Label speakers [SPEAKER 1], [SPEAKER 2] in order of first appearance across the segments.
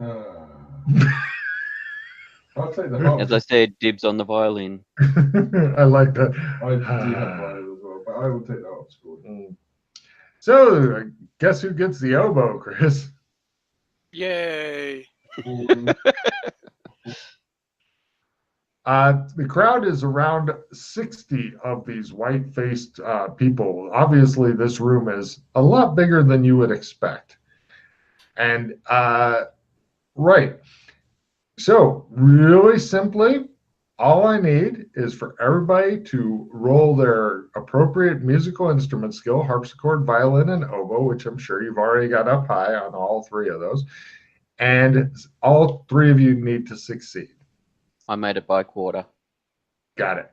[SPEAKER 1] I'll take the harp.
[SPEAKER 2] As I said, dibs on the violin.
[SPEAKER 3] I like that.
[SPEAKER 1] I do have violin as well, but I will take the harpsichord.
[SPEAKER 3] So, guess who gets the oboe, Chris?
[SPEAKER 4] Yay!
[SPEAKER 3] The crowd is around 60 of these white-faced people. Obviously, this room is a lot bigger than you would expect. And, right. So, really simply, all I need is for everybody to roll their appropriate musical instrument skill, harpsichord, violin, and oboe, which I'm sure you've already got up high on all three of those. And all three of you need to succeed.
[SPEAKER 2] I made it by quarter.
[SPEAKER 3] Got it.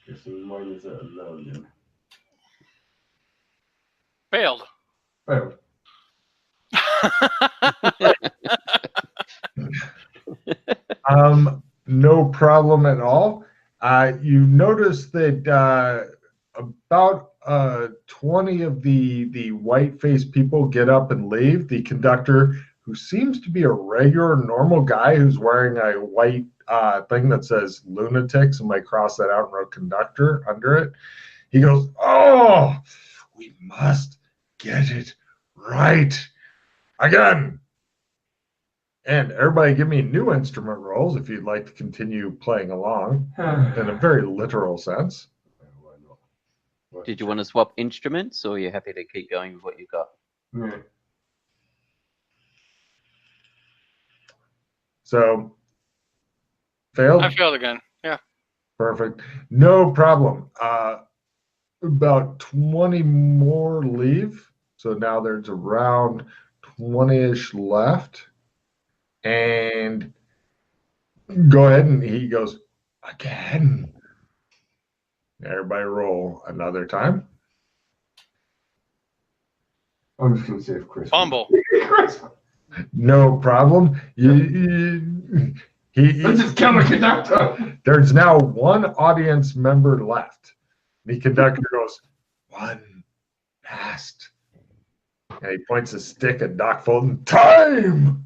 [SPEAKER 1] Okay, so mine is at 11.
[SPEAKER 4] Failed.
[SPEAKER 1] Failed.
[SPEAKER 3] No problem at all. You notice that about 20 of the white-faced people get up and leave. The conductor, who seems to be a regular, normal guy who's wearing a white thing that says lunatics, and might cross that out and wrote conductor under it. He goes, "Oh, we must get it right again." And everybody give me new instrument rolls if you'd like to continue playing along in a very literal sense.
[SPEAKER 1] Why not?
[SPEAKER 2] Did you want to swap instruments, or are you happy to keep going with what you got?
[SPEAKER 1] Yeah.
[SPEAKER 3] So, failed?
[SPEAKER 4] I failed again. Yeah.
[SPEAKER 3] Perfect. No problem. About 20 more leave. So now there's around 20-ish left. And go ahead, and he goes, "Again." Everybody roll another time.
[SPEAKER 1] I'm just going to see if Chris...
[SPEAKER 4] Fumble.
[SPEAKER 3] No problem.
[SPEAKER 1] This is Killer Conductor!
[SPEAKER 3] There's now one audience member left. The conductor goes, "One past." And he points a stick at Doc Fulton. "Time!"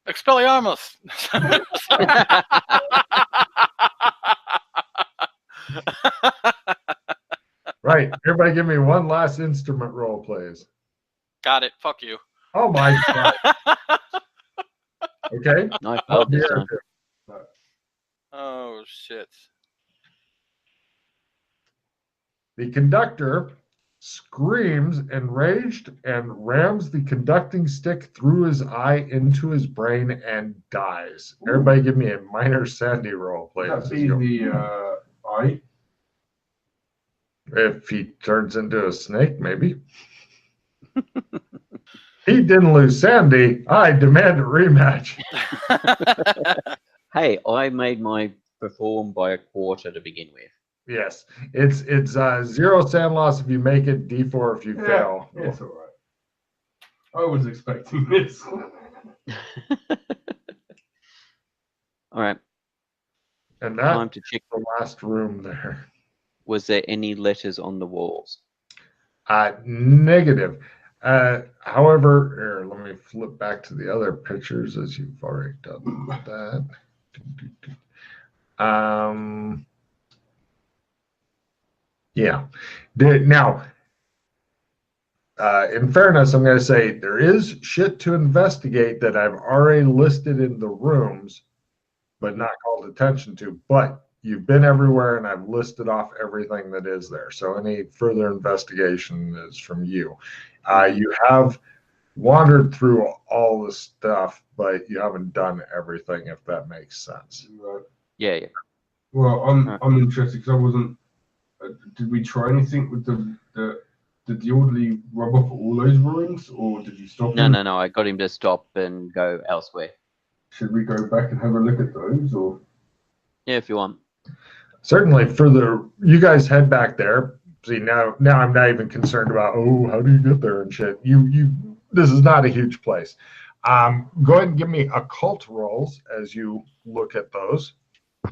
[SPEAKER 4] Expelliarmus.
[SPEAKER 3] Right. Everybody give me one last instrument roll, please.
[SPEAKER 4] Got it. Fuck you.
[SPEAKER 3] Oh, my God. Okay.
[SPEAKER 2] I failed this time.
[SPEAKER 4] Oh, shit.
[SPEAKER 3] The conductor screams enraged and rams the conducting stick through his eye into his brain and dies. Everybody give me a minor sandy roll, please.
[SPEAKER 1] That'd be the eye.
[SPEAKER 3] If he turns into a snake, maybe. He didn't lose Sandy. I demand a rematch.
[SPEAKER 2] Hey, I made my perform by a quarter to begin with.
[SPEAKER 3] Yes, it's 0 sand loss if you make it, D4 if you fail.
[SPEAKER 1] It's all right. I was expecting this.
[SPEAKER 2] All right.
[SPEAKER 3] And
[SPEAKER 2] Time
[SPEAKER 3] that's
[SPEAKER 2] to check.
[SPEAKER 3] the last room there.
[SPEAKER 2] Was there any letters on the walls?
[SPEAKER 3] Negative. However, here, let me flip back to the other pictures as you've already done that. Yeah. Now, in fairness, I'm going to say there is shit to investigate that I've already listed in the rooms, but not called attention to. But you've been everywhere, and I've listed off everything that is there. So any further investigation is from you. You have wandered through all the stuff, but you haven't done everything, if that makes sense.
[SPEAKER 1] Right.
[SPEAKER 2] Yeah.
[SPEAKER 1] Well, I'm interested because I wasn't. Did we try anything with did the orderly rub off all those ruins, or did you stop him?
[SPEAKER 2] No. I got him to stop and go elsewhere.
[SPEAKER 1] Should we go back and have a look at those, or?
[SPEAKER 2] Yeah, if you want.
[SPEAKER 3] Certainly, you guys head back there. See, now I'm not even concerned about, how do you get there and shit. This is not a huge place. Go ahead and give me occult rolls as you look at those.
[SPEAKER 1] I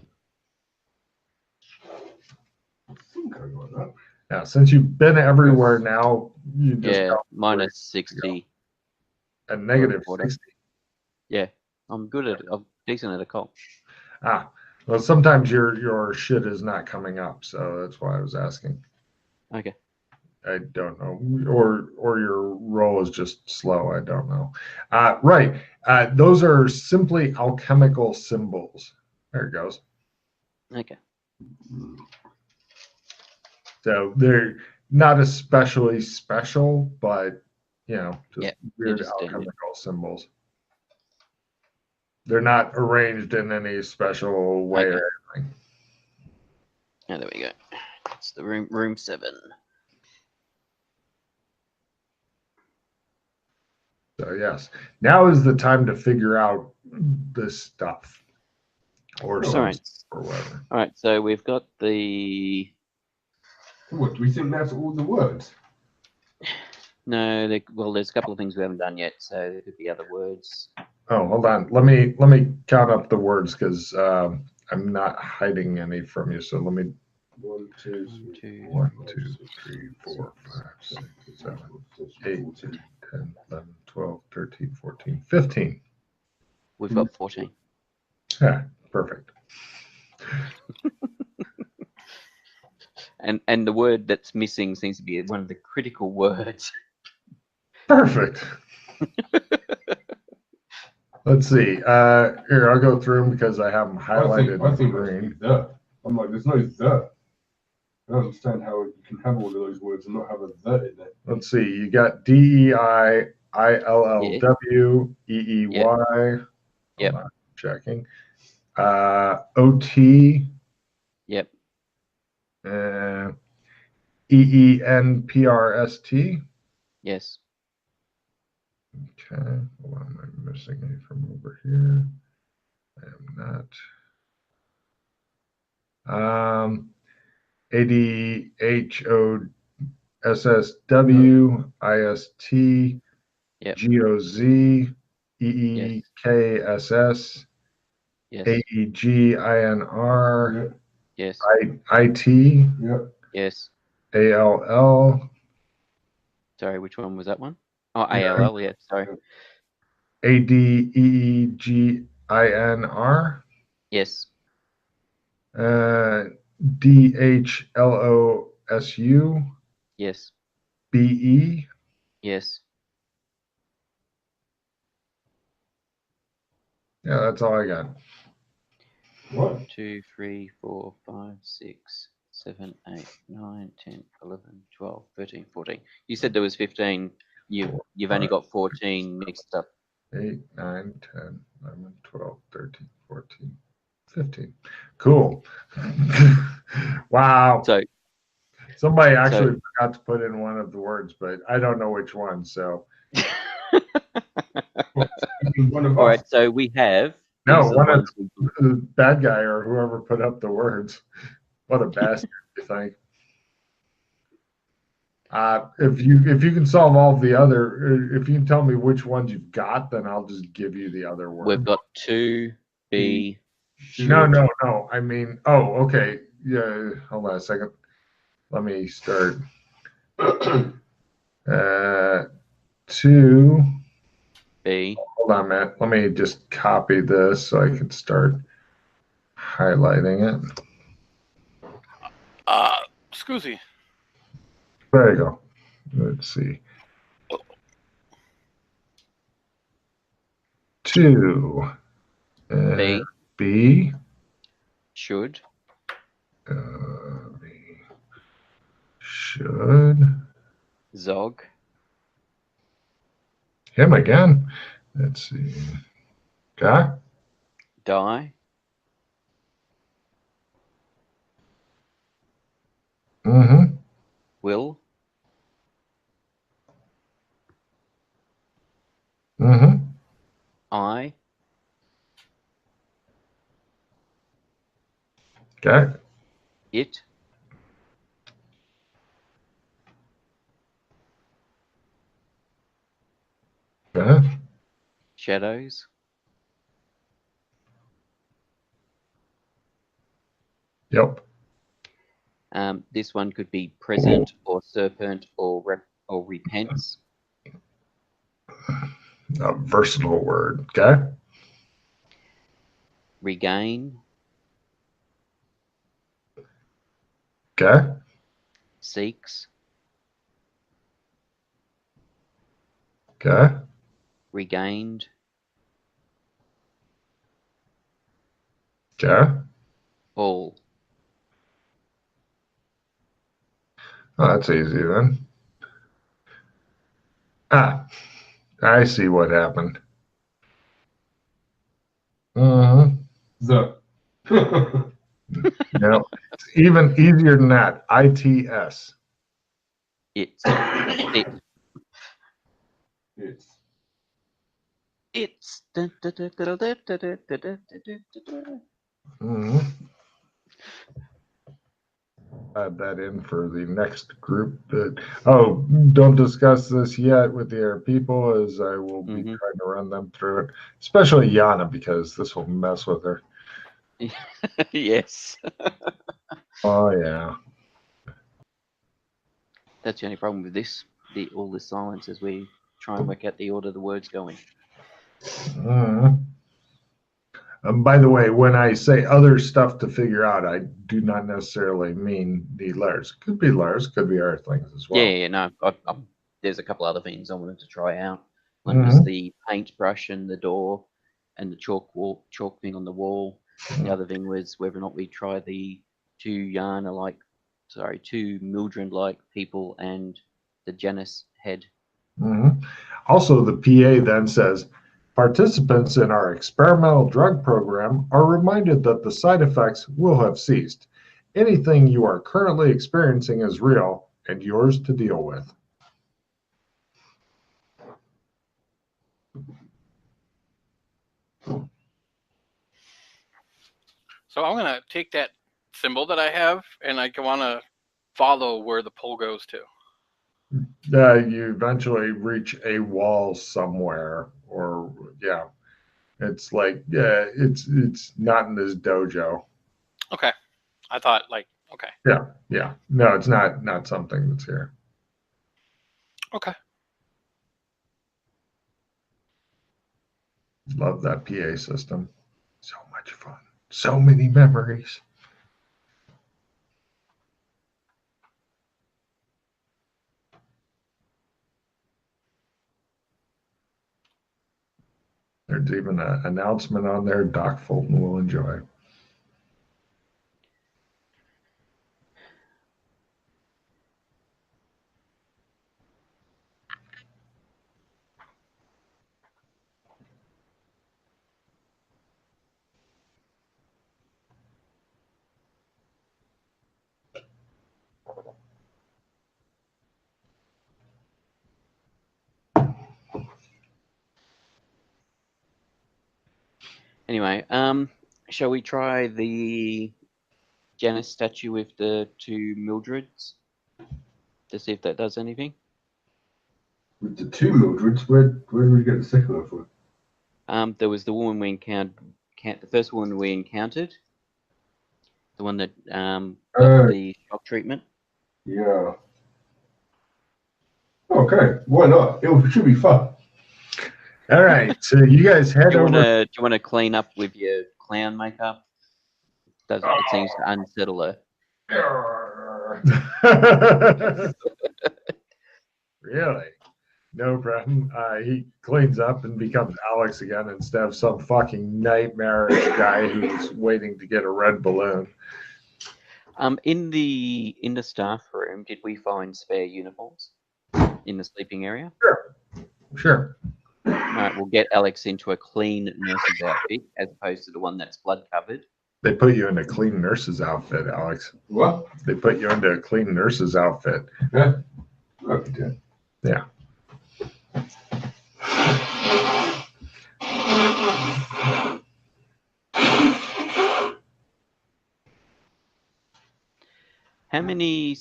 [SPEAKER 1] think I got that.
[SPEAKER 3] Now, since you've been everywhere now, you just
[SPEAKER 2] Yeah,
[SPEAKER 3] count
[SPEAKER 2] minus 60.
[SPEAKER 3] a negative
[SPEAKER 2] Quarter.
[SPEAKER 3] 60.
[SPEAKER 2] Yeah, I'm good at it. I'm decent at a call.
[SPEAKER 3] Ah, well, sometimes your shit is not coming up, so that's why I was asking.
[SPEAKER 2] Okay.
[SPEAKER 3] I don't know, or your roll is just slow. I don't know. Right. Those are simply alchemical symbols. There it goes.
[SPEAKER 2] Okay.
[SPEAKER 3] So they're not especially special, but just
[SPEAKER 2] Yeah,
[SPEAKER 3] weird
[SPEAKER 2] just standard.
[SPEAKER 3] alchemical symbols. They're not arranged in any special way
[SPEAKER 2] Okay.
[SPEAKER 3] or anything.
[SPEAKER 2] Oh, there we go. It's the room 7.
[SPEAKER 3] So yes, now is the time to figure out this stuff or
[SPEAKER 1] All
[SPEAKER 3] some
[SPEAKER 2] right.
[SPEAKER 3] or whatever.
[SPEAKER 2] All right, so we've got the
[SPEAKER 1] What do we think? That's all the words.
[SPEAKER 2] no. Well, there's a couple of things we haven't done yet, so there could be other words.
[SPEAKER 3] Oh, hold on. Let me count up the words because I'm not hiding any from you. So let me
[SPEAKER 1] 1, 2,
[SPEAKER 3] 1, 2, 3, 4, 5, 6, 7, 8, 10, 11, 12, 13, 14, 15.
[SPEAKER 2] We've got 14.
[SPEAKER 3] Yeah, perfect.
[SPEAKER 2] And the word that's missing seems to be one of the critical words.
[SPEAKER 3] Perfect. Let's see. Here, I'll go through them because I have them highlighted
[SPEAKER 1] I
[SPEAKER 3] in
[SPEAKER 1] think
[SPEAKER 3] green.
[SPEAKER 1] the. I'm like, there's no the. I don't understand how you can have all of those words and not have a the in it.
[SPEAKER 3] Let's see. You got DEI, ILLW, EEY.
[SPEAKER 2] Yep.
[SPEAKER 3] Hold on, checking. OT,
[SPEAKER 2] Yep.
[SPEAKER 3] EENPRST.
[SPEAKER 2] Yes.
[SPEAKER 3] Okay. Hold on, am I missing any from over here? I am not. ADHOSSW, IST,
[SPEAKER 2] Yep.
[SPEAKER 3] GOZ, EEKSS,
[SPEAKER 2] Yes.
[SPEAKER 3] AEGINR,
[SPEAKER 2] Yes.
[SPEAKER 3] IT,
[SPEAKER 1] Yeah.
[SPEAKER 2] Yes.
[SPEAKER 3] ALL,
[SPEAKER 2] Sorry, which one was that one? Oh, ALL. Yeah. Sorry.
[SPEAKER 3] ADEEGINR,
[SPEAKER 2] Yes.
[SPEAKER 3] DHLOSU,
[SPEAKER 2] Yes.
[SPEAKER 3] BE.
[SPEAKER 2] Yes.
[SPEAKER 3] Yeah, that's all I got.
[SPEAKER 1] 1.
[SPEAKER 2] 2, 3, 4, 5, 6, 7, 8, 9, 10, 11, 12, 13, 14. You said there was 15. You've only got 14 mixed up.
[SPEAKER 3] 8, 9, 10, 11, 12, 13, 14, 15. Cool. Wow.
[SPEAKER 2] So
[SPEAKER 3] Somebody actually forgot to put in one of the words, but I don't know which one. So
[SPEAKER 1] One of
[SPEAKER 2] all
[SPEAKER 1] us.
[SPEAKER 2] right. So we have
[SPEAKER 3] no,
[SPEAKER 2] these are the
[SPEAKER 3] one of
[SPEAKER 2] ones we
[SPEAKER 3] the bad guy or whoever put up the words. What a bastard! You think? If you can solve all the other, if you can tell me which ones you've got, then I'll just give you the other word.
[SPEAKER 2] we've got 2B.
[SPEAKER 3] No. I mean, oh, okay. Yeah. Hold on a second. Let me start. 2.
[SPEAKER 2] B.
[SPEAKER 3] Hold on, Matt. Let me just copy this so I can start highlighting it.
[SPEAKER 4] Excuse me.
[SPEAKER 3] There you go. Let's see. 2.
[SPEAKER 2] B.
[SPEAKER 3] B.
[SPEAKER 2] Should.
[SPEAKER 3] B. Should.
[SPEAKER 2] Zog.
[SPEAKER 3] Him again. Let's see. Okay.
[SPEAKER 2] Die.
[SPEAKER 3] Mm-hmm.
[SPEAKER 2] Will.
[SPEAKER 3] Mm-hmm.
[SPEAKER 2] I.
[SPEAKER 3] Okay.
[SPEAKER 2] It.
[SPEAKER 3] Okay.
[SPEAKER 2] Shadows.
[SPEAKER 3] Yep.
[SPEAKER 2] This one could be present or serpent or repents.
[SPEAKER 3] A versatile word. Okay.
[SPEAKER 2] Regain.
[SPEAKER 3] Okay.
[SPEAKER 2] Seeks.
[SPEAKER 3] Okay.
[SPEAKER 2] Regained.
[SPEAKER 3] Okay.
[SPEAKER 2] All.
[SPEAKER 3] Oh, that's easy then. Ah, I see what happened. Mm-hmm.
[SPEAKER 1] The.
[SPEAKER 3] No, it's even easier than that. ITS.
[SPEAKER 2] It's. It.
[SPEAKER 1] It's.
[SPEAKER 2] It's.
[SPEAKER 3] Mm-hmm. Add that in for the next group. Don't discuss this yet with your people, as I will be trying to run them through it, especially Yana, because this will mess with her.
[SPEAKER 2] Yes.
[SPEAKER 3] Oh yeah.
[SPEAKER 2] That's the only problem with this. All the silence as we try and work out the order the words go in.
[SPEAKER 3] Mm-hmm. By the way, when I say other stuff to figure out, I do not necessarily mean the letters. Could be letters, could be other things as well.
[SPEAKER 2] Yeah, no. There's a couple other things I wanted to try out. One was the paintbrush and the door, and the chalk thing on the wall. The other thing was whether or not we try the two Mildred-like people and the Janus head.
[SPEAKER 3] Mm-hmm. Also, the PA then says, participants in our experimental drug program are reminded that the side effects will have ceased. Anything you are currently experiencing is real and yours to deal with.
[SPEAKER 4] So I'm gonna take that symbol that I have, and I want to follow where the pole goes to.
[SPEAKER 3] You eventually reach a wall somewhere, or yeah, it's like it's not in this dojo.
[SPEAKER 4] Okay. I thought okay.
[SPEAKER 3] Yeah. No, it's not something that's here.
[SPEAKER 4] Okay.
[SPEAKER 3] Love that PA system. So much fun. So many memories. There's even an announcement on there Doc Fulton will enjoy.
[SPEAKER 2] Anyway, shall we try the Janus statue with the two Mildreds to see if that does anything?
[SPEAKER 1] With the two Mildreds, where did we get the second one from?
[SPEAKER 2] There was the woman we encountered. The first woman we encountered, the one that got the shock treatment.
[SPEAKER 1] Yeah. Okay, why not? It should be fun.
[SPEAKER 3] All right, so you guys head over.
[SPEAKER 2] Do you want to clean up with your clown makeup? It seems to unsettle her.
[SPEAKER 3] Really? No problem. He cleans up and becomes Alex again instead of some fucking nightmarish guy who's waiting to get a red balloon.
[SPEAKER 2] In the staff room, did we find spare uniforms in the sleeping area?
[SPEAKER 3] Sure.
[SPEAKER 2] All right, we'll get Alex into a clean nurse's outfit as opposed to the one that's blood covered.
[SPEAKER 3] They put you in a clean nurse's outfit, Alex.
[SPEAKER 1] What?
[SPEAKER 3] They put you into a clean nurse's outfit.
[SPEAKER 1] Yeah. Okay.
[SPEAKER 3] Yeah.
[SPEAKER 2] How many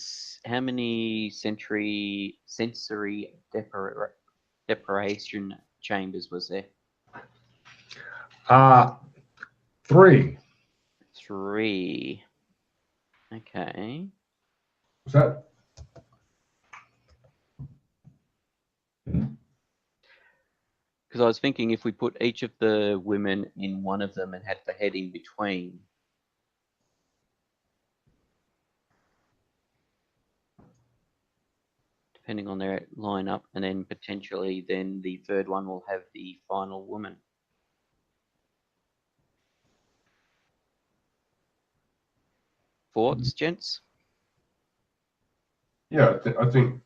[SPEAKER 2] sensory deprivation chambers was there?
[SPEAKER 3] 3.
[SPEAKER 2] 3. Okay.
[SPEAKER 1] What's that?
[SPEAKER 2] Because I was thinking if we put each of the women in one of them and had the head in between. Depending on their lineup, and then potentially then the third one will have the final woman. Thoughts, gents?
[SPEAKER 1] Yeah, I think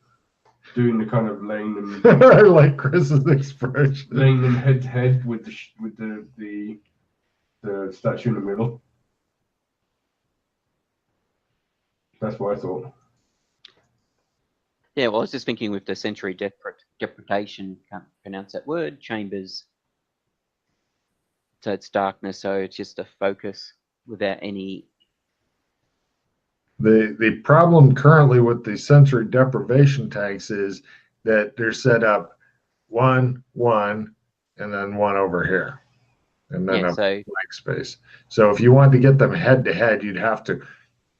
[SPEAKER 1] doing the kind of laying them,
[SPEAKER 3] I like Chris's expression.
[SPEAKER 1] laying them head to head with the statue in the middle. That's what I thought.
[SPEAKER 2] Yeah, well, I was just thinking with the sensory deprivation, can't pronounce that word, chambers. So it's darkness, so it's just a focus without any.
[SPEAKER 3] The problem currently with the sensory deprivation tanks is that they're set up one, and then one over here, and then
[SPEAKER 2] Yeah,
[SPEAKER 3] a
[SPEAKER 2] so
[SPEAKER 3] blank space. So if you want to get them head to head, you'd have to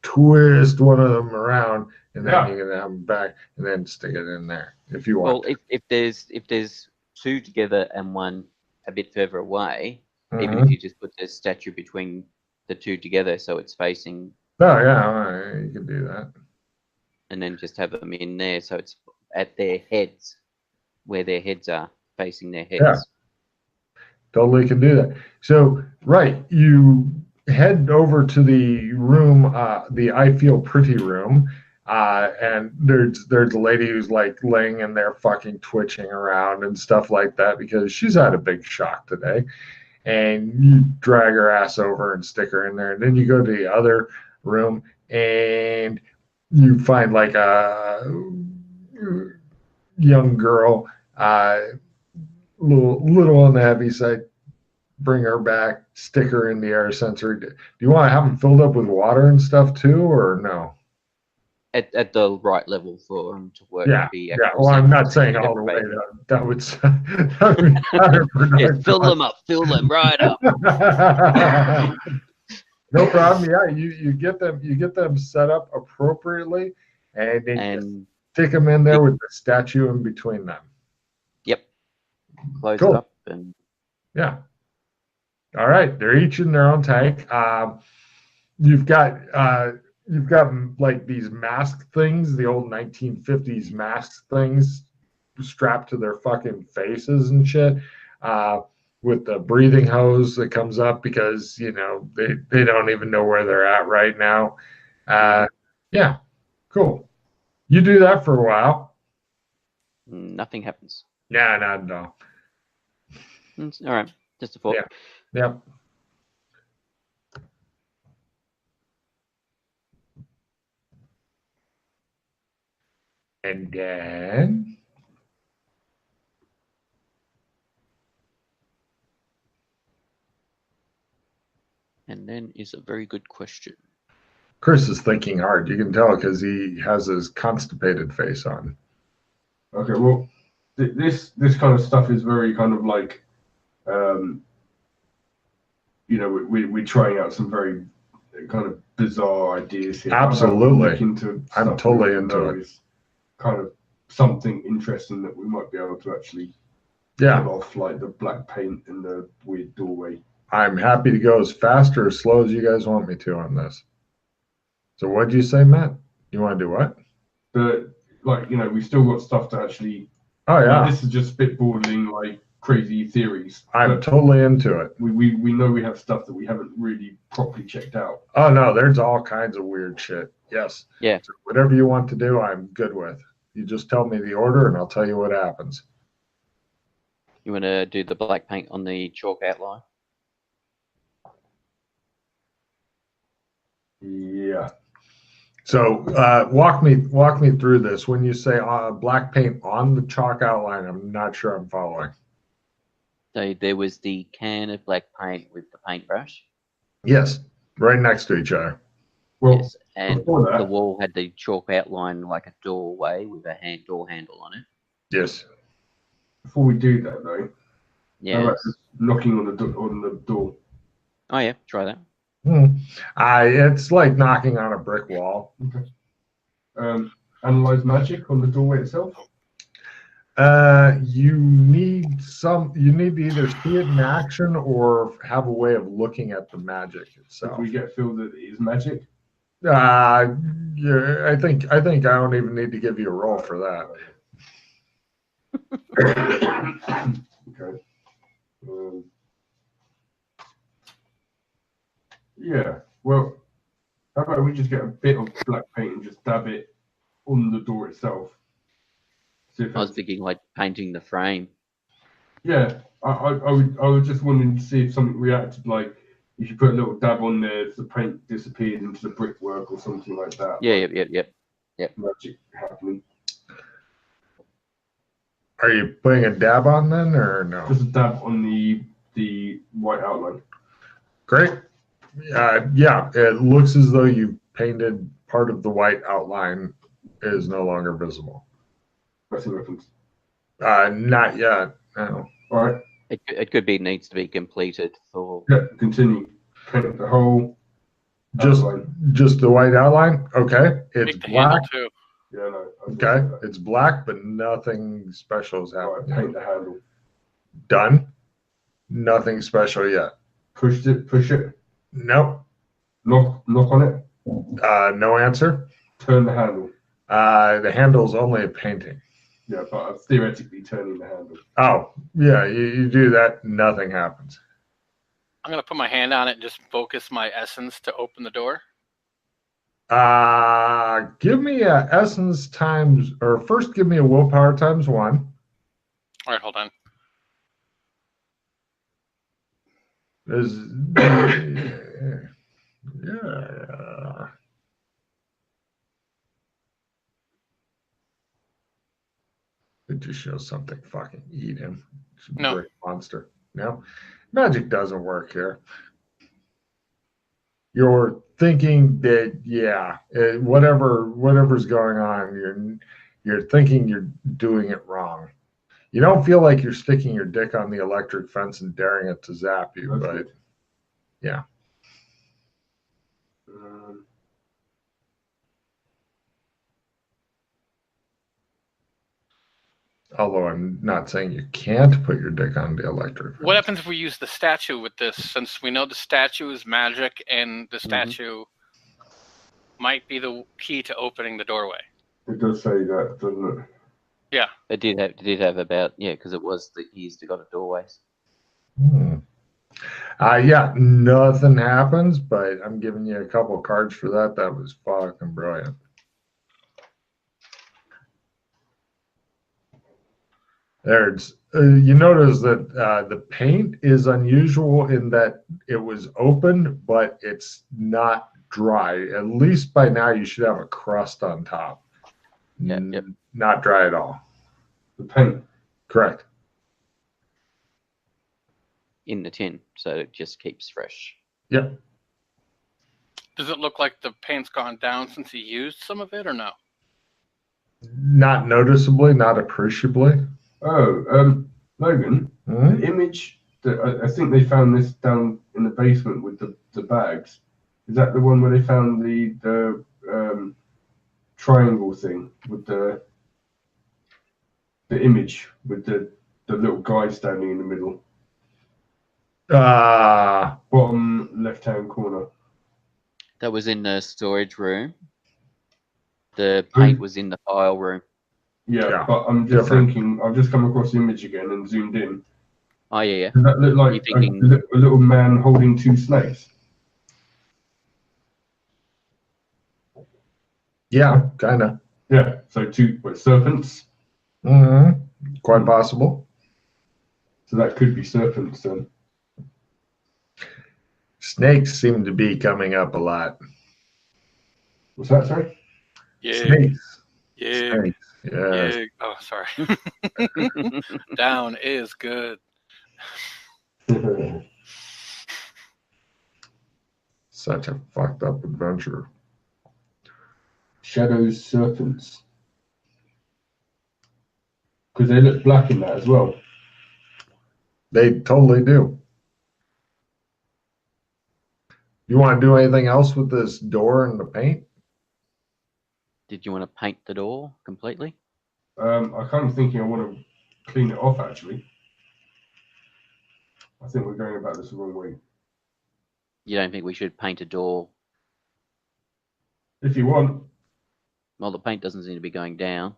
[SPEAKER 3] twist one of them around, and then
[SPEAKER 1] Yeah.
[SPEAKER 3] you're gonna have them back, and then stick it in there if you want.
[SPEAKER 2] well, if there's two together and one a bit further away, even if you just put the statue between the two together, so it's facing,
[SPEAKER 3] Oh yeah, you can do that.
[SPEAKER 2] and then just have them in there, so it's at their heads, where their heads are, facing their heads.
[SPEAKER 3] Yeah. Totally can do that. So, right, you head over to the room, the I Feel Pretty room, and there's a lady who's like laying in there fucking twitching around and stuff like that because she's had a big shock today. And you drag her ass over and stick her in there. And then you go to the other room and you find like a young girl, little on the heavy side. Bring her back, stick her in the air sensory. Do you want to have them filled up with water and stuff too, or no?
[SPEAKER 2] At the right level for them to work.
[SPEAKER 3] Yeah,
[SPEAKER 2] the
[SPEAKER 3] yeah.
[SPEAKER 2] actual
[SPEAKER 3] Well, I'm not
[SPEAKER 2] sensory
[SPEAKER 3] saying all the way.
[SPEAKER 2] deprivation.
[SPEAKER 3] That would
[SPEAKER 2] Yeah, fill them up, fill them right up.
[SPEAKER 3] No problem. Yeah, you get them set up appropriately, and then
[SPEAKER 2] And
[SPEAKER 3] stick them in there with the statue in between them.
[SPEAKER 2] yep, close
[SPEAKER 3] Cool.
[SPEAKER 2] it up, and
[SPEAKER 3] Yeah. All right, they're each in their own tank. You've got like these mask things, the old 1950s mask things strapped to their fucking faces and shit, with the breathing hose that comes up because they don't even know where they're at right now. Yeah, cool. You do that for a while.
[SPEAKER 2] nothing happens.
[SPEAKER 3] Yeah, not at all.
[SPEAKER 2] It's all right, just a thought.
[SPEAKER 3] Yeah. Yep. And then
[SPEAKER 2] And then is a very good question.
[SPEAKER 3] Chris is thinking hard. You can tell because he has his constipated face on.
[SPEAKER 1] Okay, well, this kind of stuff is very kind of like, we're trying out some very kind of bizarre ideas here.
[SPEAKER 3] Absolutely.
[SPEAKER 1] I'm
[SPEAKER 3] totally into it.
[SPEAKER 1] It's kind of something interesting that we might be able to actually pull off, like the black paint and the weird doorway.
[SPEAKER 3] I'm happy to go as fast or as slow as you guys want me to on this. So what'd you say, Matt? You want to do what?
[SPEAKER 1] But we still got stuff to actually.
[SPEAKER 3] Oh yeah.
[SPEAKER 1] This is just spitballing like crazy theories.
[SPEAKER 3] I'm totally into it.
[SPEAKER 1] We know we have stuff that we haven't really properly checked out.
[SPEAKER 3] Oh no, there's all kinds of weird shit. Yes.
[SPEAKER 2] Yeah.
[SPEAKER 3] So whatever you want to do, I'm good with. You just tell me the order and I'll tell you what happens.
[SPEAKER 2] You want to do the black paint on the chalk outline?
[SPEAKER 1] Yeah.
[SPEAKER 3] So walk me through this. When you say black paint on the chalk outline, I'm not sure I'm following.
[SPEAKER 2] So there was the can of black paint with the paintbrush.
[SPEAKER 3] Yes, right next to each other.
[SPEAKER 1] Well,
[SPEAKER 2] yes, and the wall had the chalk outline like a doorway with a door handle on it.
[SPEAKER 3] Yes.
[SPEAKER 1] Before we do that, though,
[SPEAKER 2] yeah,
[SPEAKER 1] knocking on the door.
[SPEAKER 2] Oh yeah, try that.
[SPEAKER 3] It's like knocking on a brick wall.
[SPEAKER 1] Okay. analyze magic on the doorway itself?
[SPEAKER 3] You need to either see it in action or have a way of looking at the magic
[SPEAKER 1] So
[SPEAKER 3] itself.
[SPEAKER 1] do we get a feel that it is magic?
[SPEAKER 3] Yeah, I think I don't even need to give you a roll for that.
[SPEAKER 1] Okay. Yeah. Well, how about we just get a bit of black paint and just dab it on the door itself? See if
[SPEAKER 2] I was
[SPEAKER 1] it's-
[SPEAKER 2] thinking like painting the frame.
[SPEAKER 1] Yeah, I was just wanting to see if something reacted, like if you put a little dab on there, the paint disappeared into the brickwork or something like that.
[SPEAKER 2] Yeah,
[SPEAKER 1] like
[SPEAKER 2] yep.
[SPEAKER 1] Magic happening.
[SPEAKER 3] Are you putting a dab on then, or no?
[SPEAKER 1] Just a dab on the white outline.
[SPEAKER 3] Great. Yeah, it looks as though you painted part of the white outline is no longer visible.
[SPEAKER 1] Pressing reference.
[SPEAKER 3] Not yet. No.
[SPEAKER 1] All right.
[SPEAKER 2] It could be needs to be completed for.
[SPEAKER 1] Yeah. Continue. Paint the whole
[SPEAKER 3] Just
[SPEAKER 1] outline.
[SPEAKER 3] just the white outline. Okay. It's
[SPEAKER 4] Make the handle
[SPEAKER 3] black.
[SPEAKER 4] too.
[SPEAKER 1] Yeah, no.
[SPEAKER 3] Okay. It's black, but nothing special has
[SPEAKER 1] All right.
[SPEAKER 3] happened.
[SPEAKER 1] Paint the handle.
[SPEAKER 3] Done. Nothing special yet.
[SPEAKER 1] Push it.
[SPEAKER 3] Nope.
[SPEAKER 1] Knock on it.
[SPEAKER 3] No answer.
[SPEAKER 1] Turn the handle.
[SPEAKER 3] The handle's only a painting.
[SPEAKER 1] Yeah, but I'm theoretically turning the handle.
[SPEAKER 3] Oh, yeah, you do that, nothing happens.
[SPEAKER 4] I'm gonna put my hand on it and just focus my essence to open the door.
[SPEAKER 3] Give me a essence times, or first give me a willpower times 1.
[SPEAKER 4] All right, hold on.
[SPEAKER 3] Yeah. It just shows something. Fucking eat him.
[SPEAKER 4] No.
[SPEAKER 3] Great monster. No, magic doesn't work here. You're thinking that whatever's going on, you're thinking you're doing it wrong. You don't feel like you're sticking your dick on the electric fence and daring it to zap you,
[SPEAKER 1] That's
[SPEAKER 3] but
[SPEAKER 1] good.
[SPEAKER 3] yeah. Although I'm not saying you can't put your dick on the electric fence.
[SPEAKER 4] What happens if we use the statue with this? Since we know the statue is magic, and the statue might be the key to opening the doorway.
[SPEAKER 1] It does say that, doesn't it?
[SPEAKER 4] Yeah.
[SPEAKER 2] It did have about because it was the keys to got a doorways.
[SPEAKER 3] Yeah, nothing happens, but I'm giving you a couple cards for that. That was fucking brilliant. There's you notice that the paint is unusual in that it was open, but it's not dry. At least by now you should have a crust on top.
[SPEAKER 2] Yep.
[SPEAKER 3] Not dry at all.
[SPEAKER 1] The paint.
[SPEAKER 3] Correct.
[SPEAKER 2] In the tin, so it just keeps fresh.
[SPEAKER 3] Yep.
[SPEAKER 4] Does it look like the paint's gone down since he used some of it, or no?
[SPEAKER 3] Not noticeably, not appreciably.
[SPEAKER 1] Oh, Logan,
[SPEAKER 3] Mhm.
[SPEAKER 1] the image that I think they found this down in the basement with the bags. Is that the one where they found the triangle thing with the image with the little guy standing in the middle, bottom left-hand corner?
[SPEAKER 2] That was in the storage room. The paint was in the file room.
[SPEAKER 1] Yeah, but I'm just thinking. I've just come across the image again and zoomed in.
[SPEAKER 2] Oh yeah.
[SPEAKER 1] Does that look like a little man holding 2 snakes?
[SPEAKER 3] Yeah, kind of.
[SPEAKER 1] Yeah, so 2 serpents.
[SPEAKER 3] Quite possible.
[SPEAKER 1] So that could be serpents then.
[SPEAKER 3] Snakes seem to be coming up a lot.
[SPEAKER 1] What's that, sorry?
[SPEAKER 4] Yeah.
[SPEAKER 3] Snakes.
[SPEAKER 4] Yeah.
[SPEAKER 3] Snakes. Yes.
[SPEAKER 4] Yeah. Oh, sorry. Down is good.
[SPEAKER 3] Such a fucked up adventure.
[SPEAKER 1] Shadows, serpents. Because they look black in that as well.
[SPEAKER 3] They totally do. You want to do anything else with this door and the paint?
[SPEAKER 2] Did you want to paint the door completely?
[SPEAKER 1] I'm kind of thinking I want to clean it off, actually. I think we're going about this the wrong way.
[SPEAKER 2] You don't think we should paint a door?
[SPEAKER 1] If you want.
[SPEAKER 2] Well, the paint doesn't seem to be going down.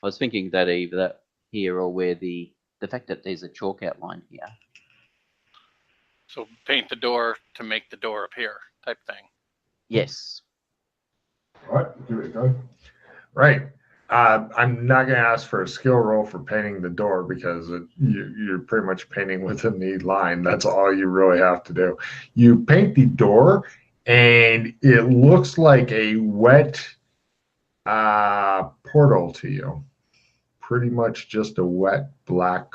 [SPEAKER 2] I was thinking that either that here or where the fact that there's a chalk outline here.
[SPEAKER 4] So paint the door to make the door appear, type thing.
[SPEAKER 2] Yes.
[SPEAKER 1] All right, give it a go.
[SPEAKER 3] Right. I'm not going to ask for a skill roll for painting the door because you're pretty much painting within the line. That's all you really have to do. You paint the door, and it looks like a wet portal to you. Pretty much just a wet black.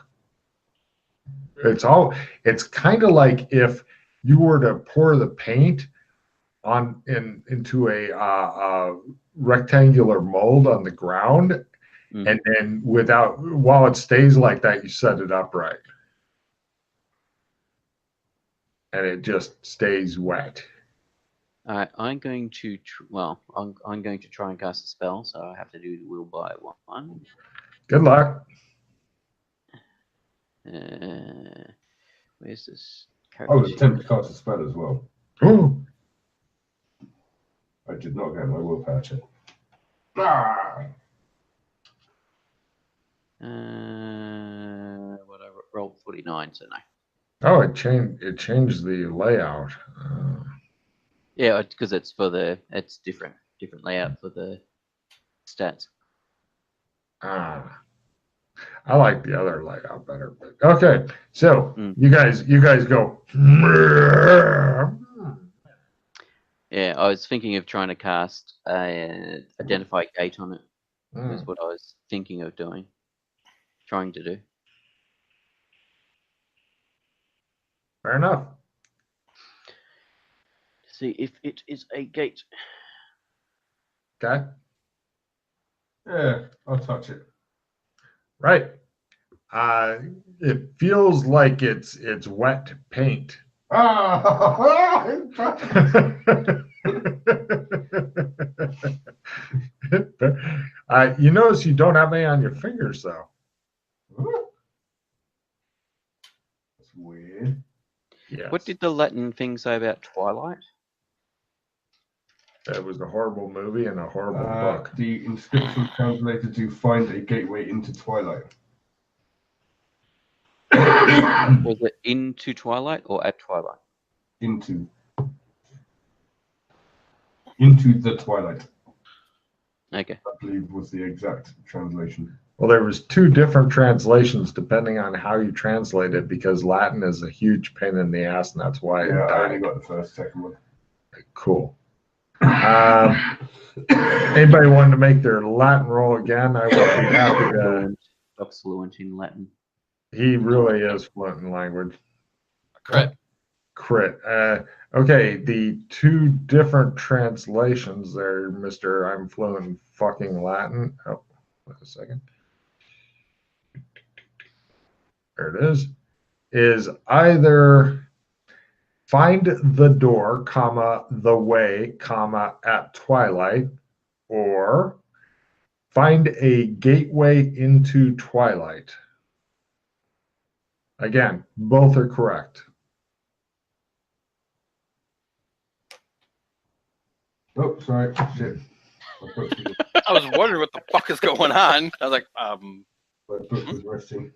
[SPEAKER 3] It's kind of like if you were to pour the paint into a rectangular mold on the ground, and then while it stays like that, you set it upright, and it just stays wet.
[SPEAKER 2] I'm going to I'm going to try and cast a spell, so I have to do the will by one.
[SPEAKER 3] Good luck.
[SPEAKER 2] Where's this?
[SPEAKER 1] I would attempt to cast a spell as well.
[SPEAKER 3] Ooh.
[SPEAKER 1] I did not get my willpower check. Ah!
[SPEAKER 2] What I rolled 49, so no.
[SPEAKER 3] Oh, it changed the layout.
[SPEAKER 2] Yeah, because it's different layout for the stats.
[SPEAKER 3] I like the other layout better. But okay, so you guys go.
[SPEAKER 2] Yeah, I was thinking of trying to cast identify gate on it. Is what I was thinking of trying to do.
[SPEAKER 3] Fair enough.
[SPEAKER 2] See if it is a gate.
[SPEAKER 3] Okay.
[SPEAKER 1] Yeah, I'll touch it.
[SPEAKER 3] Right. It feels like it's wet paint.
[SPEAKER 1] Ah!
[SPEAKER 3] You notice you don't have any on your fingers, though.
[SPEAKER 1] That's weird.
[SPEAKER 3] Yes.
[SPEAKER 2] What did the Latin thing say about Twilight?
[SPEAKER 3] It was a horrible movie and a horrible book.
[SPEAKER 1] The inscription translated to find a gateway into Twilight.
[SPEAKER 2] Was it into Twilight or at Twilight?
[SPEAKER 1] Into the Twilight.
[SPEAKER 2] Okay.
[SPEAKER 1] I believe was the exact translation.
[SPEAKER 3] Well, there was two different translations depending on how you translate it, because Latin is a huge pain in the ass, and that's why
[SPEAKER 1] Yeah, I only got the second one.
[SPEAKER 3] Cool. Anybody wanting to make their Latin roll again? I would be happy to.
[SPEAKER 2] Doc's fluent in Latin.
[SPEAKER 3] He really is fluent in language.
[SPEAKER 4] Crit.
[SPEAKER 3] Okay, the two different translations there, Mr. I'm fluent in fucking Latin. Oh, wait a second. There it is. Is either find the door, comma, the way, comma, at twilight, or find a gateway into twilight. Again, both are correct.
[SPEAKER 1] Oh, sorry. Shit.
[SPEAKER 4] I was wondering what the fuck is going on. I was like,
[SPEAKER 1] My book was resting.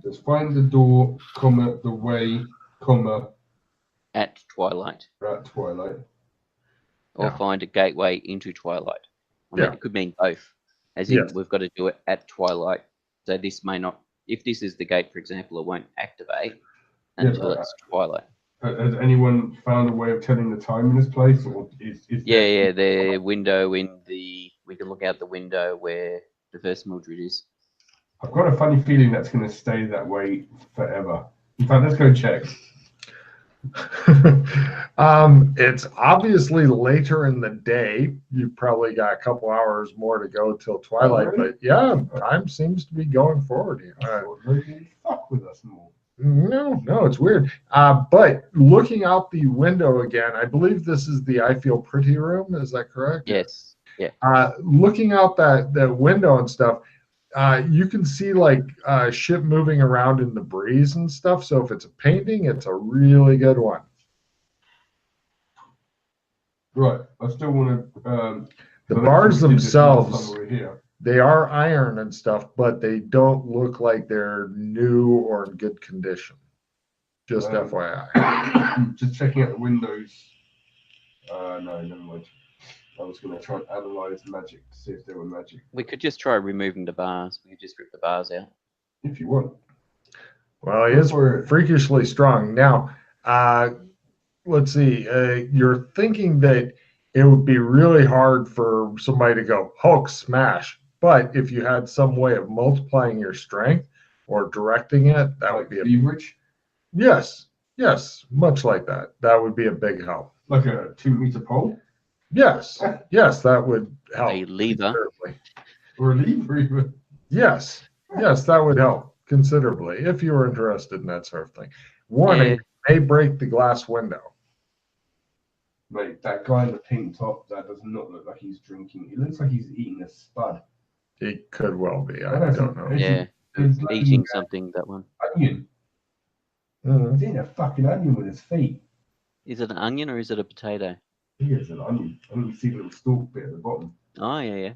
[SPEAKER 1] Just find the door, comma, the way, comma,
[SPEAKER 2] At Twilight.
[SPEAKER 1] at twilight.
[SPEAKER 2] Or find a gateway into Twilight. I mean, it could mean both. As in, we've got to do it at Twilight. So this may not, if this is the gate, for example, it won't activate until it's Twilight.
[SPEAKER 1] Has anyone found a way of telling the time in this place? Or
[SPEAKER 2] Yeah, the window we can look out the window where the first Mildred is.
[SPEAKER 1] I've got a funny feeling that's going to stay that way forever. In fact, let's go check.
[SPEAKER 3] It's obviously later in the day. You've probably got a couple hours more to go till twilight, but yeah, time seems to be going forward.
[SPEAKER 1] Maybe fuck with us more.
[SPEAKER 3] No, it's weird. But looking out the window again, I believe this is the I Feel Pretty room. Is that correct?
[SPEAKER 2] Yes. Yeah.
[SPEAKER 3] Looking out that window and stuff, you can see like shit moving around in the breeze and stuff. So if it's a painting, it's a really good one.
[SPEAKER 1] Right. I still want to.
[SPEAKER 3] The bars themselves, they are iron and stuff, but they don't look like they're new or in good condition. Just FYI.
[SPEAKER 1] Just checking out the windows. No, never mind. I was going to try and analyze magic to see if they were magic.
[SPEAKER 2] We could just try removing the bars. We could just rip the bars out.
[SPEAKER 1] If you want.
[SPEAKER 3] Well, he is freakishly strong. Now, let's see. You're thinking that it would be really hard for somebody to go Hulk smash, but if you had some way of multiplying your strength or directing it, that would be
[SPEAKER 1] leverage.
[SPEAKER 3] Yes, much like that. That would be a big help.
[SPEAKER 1] Like a 2-meter pole.
[SPEAKER 3] Yes, that would help.
[SPEAKER 2] A lever.
[SPEAKER 1] Or a lever even.
[SPEAKER 3] Yes, that would help considerably if you were interested in that sort of thing. Warning, may break the glass window.
[SPEAKER 1] Mate, that guy in the pink top, that does not look like he's drinking. It looks like he's eating a spud.
[SPEAKER 3] It could well be. I don't know.
[SPEAKER 2] Yeah, eating something, that one.
[SPEAKER 1] Onion. He's eating a fucking onion with his feet.
[SPEAKER 2] Is it an onion or is it a potato?
[SPEAKER 1] I think it's an onion. I think you see the little stalk bit at the bottom.
[SPEAKER 2] Oh, yeah.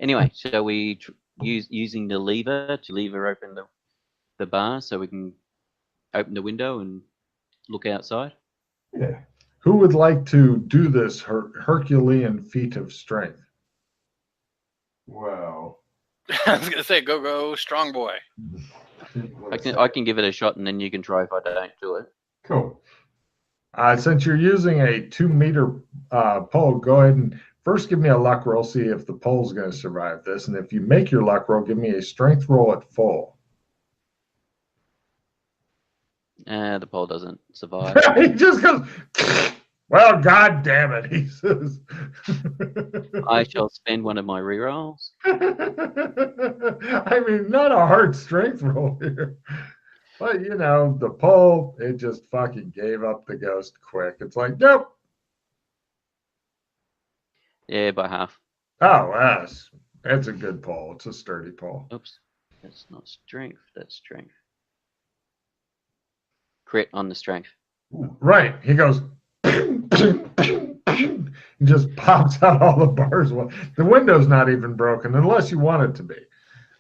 [SPEAKER 2] Anyway, shall we using the lever to lever open the bar so we can open the window and look outside?
[SPEAKER 1] Yeah.
[SPEAKER 3] Who would like to do this Herculean feat of strength?
[SPEAKER 1] Wow.
[SPEAKER 4] I was gonna say, go, strong boy.
[SPEAKER 2] I can give it a shot, and then you can try if I don't do it.
[SPEAKER 1] Cool.
[SPEAKER 3] Since you're using a 2-meter pole, go ahead and first give me a luck roll. See if the pole's going to survive this, and if you make your luck roll, give me a strength roll at full.
[SPEAKER 2] The pole doesn't survive.
[SPEAKER 3] He just goes, well, God damn it, he says.
[SPEAKER 2] I shall spend one of my rerolls.
[SPEAKER 3] I mean, not a hard strength roll here. But, the pole, it just fucking gave up the ghost quick. It's like, nope.
[SPEAKER 2] Yeah, by half.
[SPEAKER 3] Oh, that's a good pole. It's a sturdy pole.
[SPEAKER 2] Oops. That's not strength. That's strength. Crit on the strength.
[SPEAKER 3] Right. He goes, and just pops out all the bars. Well, the window's not even broken, unless you want it to be.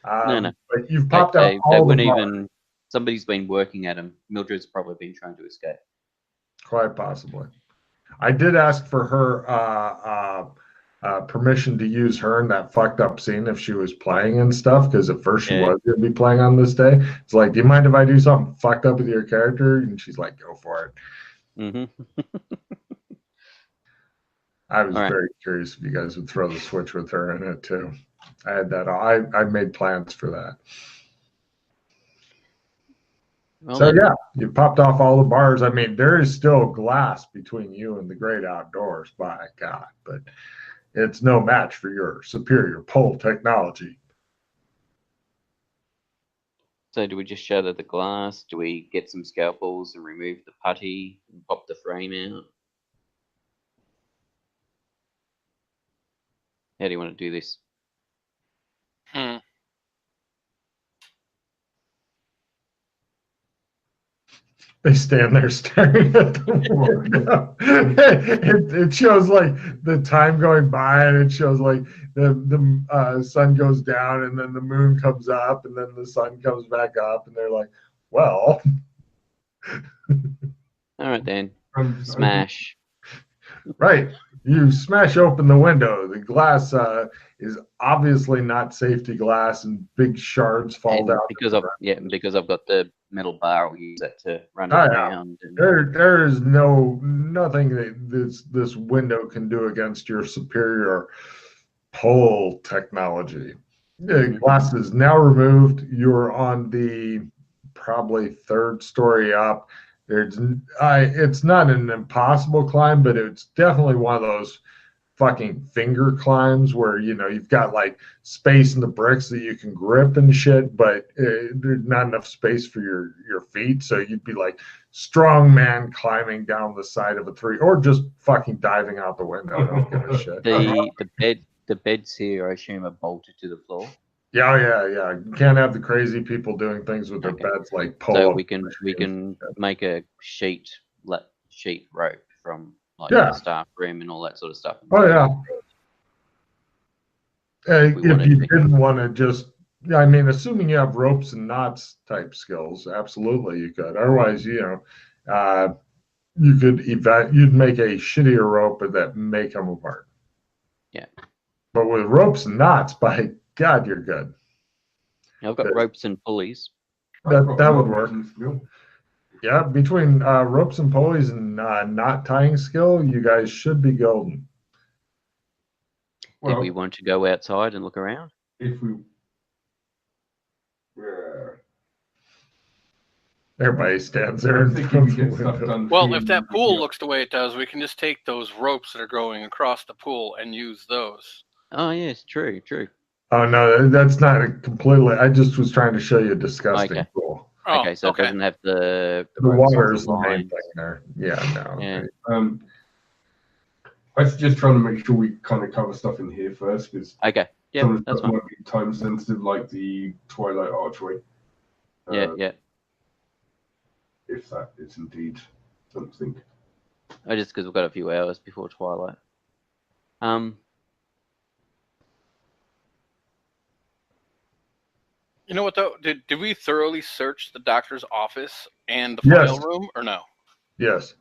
[SPEAKER 2] No.
[SPEAKER 3] But you've popped out all the bars.
[SPEAKER 2] Somebody's been working at him. Mildred's probably been trying to escape.
[SPEAKER 3] Quite possibly. I did ask for her permission to use her in that fucked up scene if she was playing and stuff, because at first she was going to be playing on this day. It's like, do you mind if I do something fucked up with your character? And she's like, go for it. I was very curious if you guys would throw the switch with her in it too. I had that. I made plans for that. Well, so you popped off all the bars. I mean, there is still glass between you and the great outdoors, by God, but it's no match for your superior pole technology.
[SPEAKER 2] So do we just shatter the glass? Do we get some scalpels and remove the putty and pop the frame out? How do you want to do this?
[SPEAKER 3] They stand there staring at the window. It shows like the time going by, and it shows like the sun goes down, and then the moon comes up, and then the sun comes back up, and they're like, well.
[SPEAKER 2] All right, then. Smash.
[SPEAKER 3] Right. You smash open the window. The glass is obviously not safety glass, and big shards fall down.
[SPEAKER 2] Because I've got the metal bar, I'll use that to run it around.
[SPEAKER 3] There is nothing that this window can do against your superior pole technology. The glass is now removed. You're on the probably 3rd story up. It's not an impossible climb, but it's definitely one of those fucking finger climbs where, you know, you've got like space in the bricks that you can grip and shit, but there's not enough space for your feet. So you'd be like strong man climbing down the side of a tree or just fucking diving out the window. Don't give a shit.
[SPEAKER 2] The beds here, I assume, are bolted to the floor.
[SPEAKER 3] Yeah. You can't have the crazy people doing things with their beds like pull
[SPEAKER 2] So
[SPEAKER 3] up.
[SPEAKER 2] we can make a sheet rope from like
[SPEAKER 3] Yeah.
[SPEAKER 2] the staff room and all that sort of stuff.
[SPEAKER 3] Oh yeah. If you
[SPEAKER 2] to-
[SPEAKER 3] didn't want to just, I mean, assuming you have ropes and knots type skills, absolutely you could. Otherwise, you know, you could you'd make a shittier rope that may come apart.
[SPEAKER 2] Yeah.
[SPEAKER 3] But with ropes and knots, by God, you're good.
[SPEAKER 2] I've got ropes and pulleys.
[SPEAKER 3] That would work. Yeah, between ropes and pulleys and knot tying skill, you guys should be golden.
[SPEAKER 2] Did we want to go outside and look around?
[SPEAKER 1] If we,
[SPEAKER 3] Everybody stands there and
[SPEAKER 4] well, if that pool looks the way it does, we can just take those ropes that are going across the pool and use those.
[SPEAKER 2] Oh yes, true.
[SPEAKER 3] Oh no, that's not completely. I just was trying to show you a disgusting pool.
[SPEAKER 4] Oh,
[SPEAKER 2] okay, so it doesn't have the
[SPEAKER 3] water is the main thing there. Yeah, no.
[SPEAKER 2] Yeah.
[SPEAKER 1] I was just trying to make sure we kind of cover stuff in here first, because
[SPEAKER 2] some of
[SPEAKER 1] stuff might be time sensitive, like the Twilight Archway.
[SPEAKER 2] Yeah.
[SPEAKER 1] If that is indeed something.
[SPEAKER 2] Just because we've got a few hours before Twilight.
[SPEAKER 4] You know what though? Did we thoroughly search the doctor's office and the file room, or no?
[SPEAKER 3] Yes.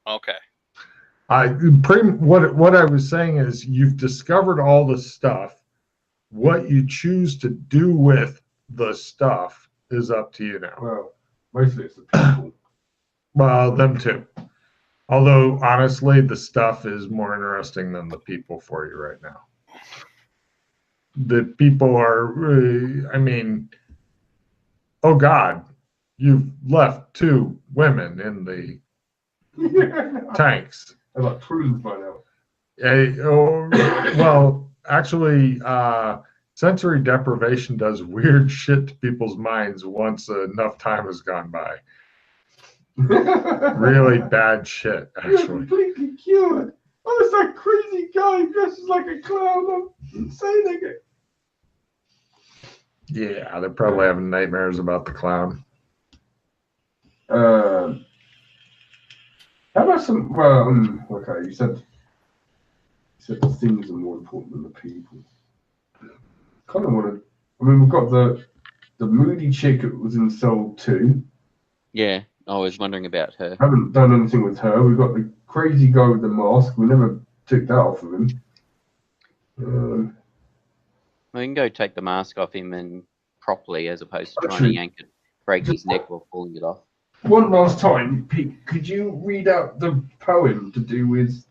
[SPEAKER 4] Okay.
[SPEAKER 3] What I was saying is you've discovered all the stuff. What you choose to do with the stuff is up to you now.
[SPEAKER 1] Well, mostly it's the people.
[SPEAKER 3] Well, them too. Although honestly, the stuff is more interesting than the people for you right now. The people are, I mean, oh God, you've left 2 women in the tanks.
[SPEAKER 1] I'm like prunes by now.
[SPEAKER 3] Well, actually, sensory deprivation does weird shit to people's minds once enough time has gone by. Really bad shit, actually.
[SPEAKER 1] You're completely cured. Oh, it's that crazy guy dresses like a clown. I'm insane again.
[SPEAKER 3] Yeah, they're probably having nightmares about the clown.
[SPEAKER 1] How about some? Well, okay. You said the things are more important than the people. Kind of want to. I mean, we've got the moody chick that was in Cell 2.
[SPEAKER 2] Yeah, I was wondering about her.
[SPEAKER 1] Haven't done anything with her. We've got the crazy guy with the mask. We never took that off of him.
[SPEAKER 2] We can go take the mask off him and properly, as opposed to trying to yank it, break his neck while pulling it off.
[SPEAKER 1] One last time, Pete, could you read out the poem to do with?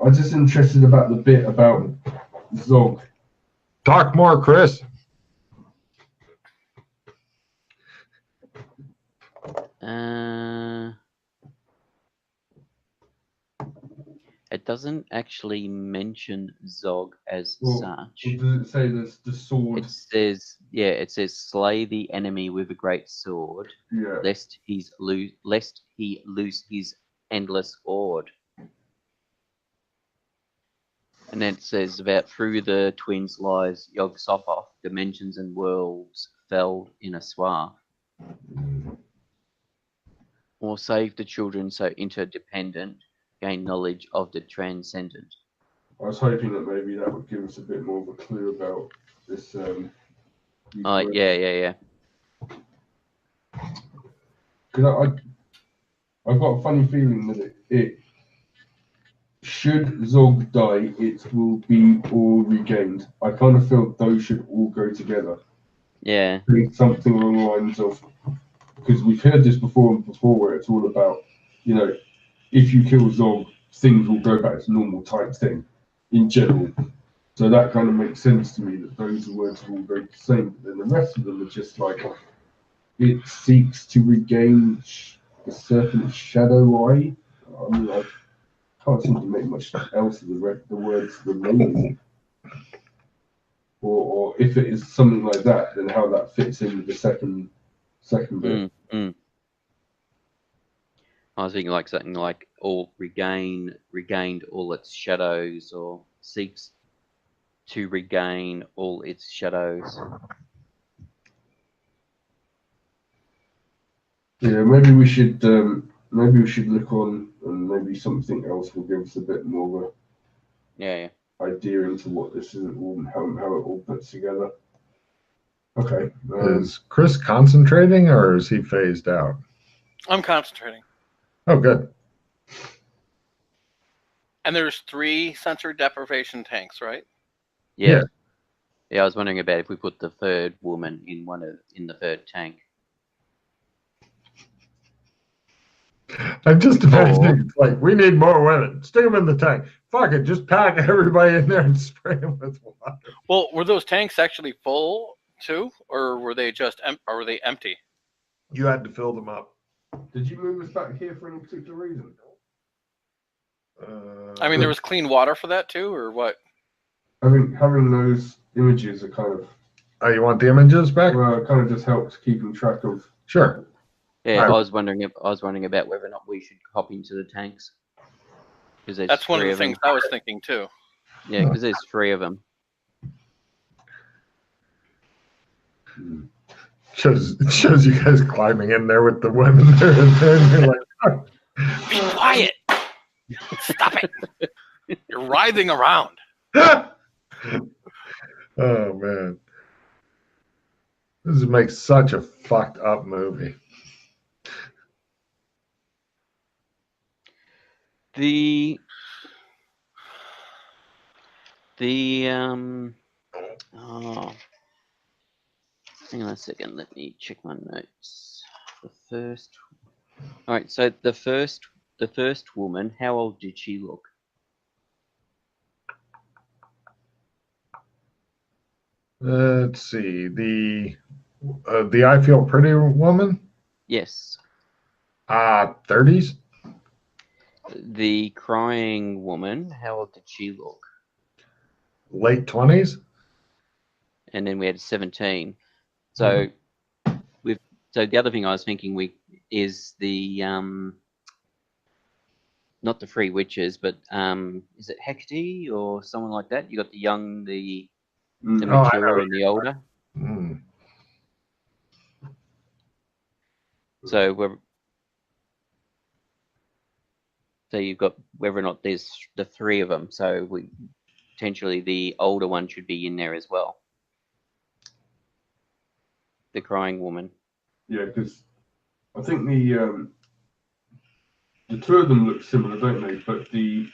[SPEAKER 1] I was just interested about the bit about Zog.
[SPEAKER 3] Talk more, Chris.
[SPEAKER 2] It doesn't actually mention Zog as such.
[SPEAKER 1] Does it say there's the sword?
[SPEAKER 2] It says slay the enemy with a great sword, lest he lose his endless hoard. And then it says about through the twins' lives, Yog Sothoth, dimensions and worlds fell in a swath. Or save the children so interdependent, gain knowledge of the transcendent.
[SPEAKER 1] I was hoping that maybe that would give us a bit more of a clue about this.
[SPEAKER 2] Yeah.
[SPEAKER 1] Because I've got a funny feeling that it should Zog die, it will be all regained. I kind of feel those should all go together.
[SPEAKER 2] Yeah.
[SPEAKER 1] Something along the lines of, because we've heard this before where it's all about, you know, if you kill Zog, things will go back to normal type thing in general. So that kind of makes sense to me that those words are all very the same. But then the rest of them are just like, it seeks to regain the serpent's shadow eye. I mean, can't seem to make much else of the words remaining. Or if it is something like that, then how that fits in with the second bit.
[SPEAKER 2] I was thinking like something like all regained all its shadows, or seeks to regain all its shadows.
[SPEAKER 1] Yeah, maybe we should look on, and maybe something else will give us a bit more of
[SPEAKER 2] Yeah.
[SPEAKER 1] a idea into what this is, how it all puts together. Okay.
[SPEAKER 3] Is Chris concentrating, or is he phased out?
[SPEAKER 4] I'm concentrating.
[SPEAKER 3] Oh, good.
[SPEAKER 4] And there's 3 sensory deprivation tanks, right?
[SPEAKER 2] Yeah. I was wondering about if we put the third woman in the third tank.
[SPEAKER 3] I'm just imagining, it's like, we need more women. Stick them in the tank. Fuck it, just pack everybody in there and spray them with water.
[SPEAKER 4] Well, were those tanks actually full too, or were they just empty?
[SPEAKER 3] You had to fill them up.
[SPEAKER 1] Did you move us back here for any particular reason?
[SPEAKER 4] I mean, there was clean water for that too, or what?
[SPEAKER 1] Having those images are kind of.
[SPEAKER 3] Oh, you want the images back?
[SPEAKER 1] Well, it kind of just helps keeping track of.
[SPEAKER 3] Sure.
[SPEAKER 2] Yeah, I was wondering about whether or not we should hop into the tanks.
[SPEAKER 4] That's one of the things I was thinking too.
[SPEAKER 2] Yeah, because there's 3 of them.
[SPEAKER 3] Shows you guys climbing in there with the women there, and you're like, oh.
[SPEAKER 4] Be quiet! Stop it! You're writhing around.
[SPEAKER 3] Oh man, this makes such a fucked up movie.
[SPEAKER 2] Hang on a second, let me check my notes. Alright, so the first woman, how old did she look?
[SPEAKER 3] Let's see, the I Feel Pretty woman?
[SPEAKER 2] Yes.
[SPEAKER 3] 30s?
[SPEAKER 2] The crying woman, how old did she look?
[SPEAKER 3] Late 20s?
[SPEAKER 2] And then we had 17. So so the other thing I was thinking is the not the 3 witches, but is it Hecate or someone like that? You got the young, the mature, and the older. So you've got whether or not there's the 3 of them. So potentially the older one should be in there as well. The crying woman.
[SPEAKER 1] Yeah, because I think the 2 of them look similar, don't they? But the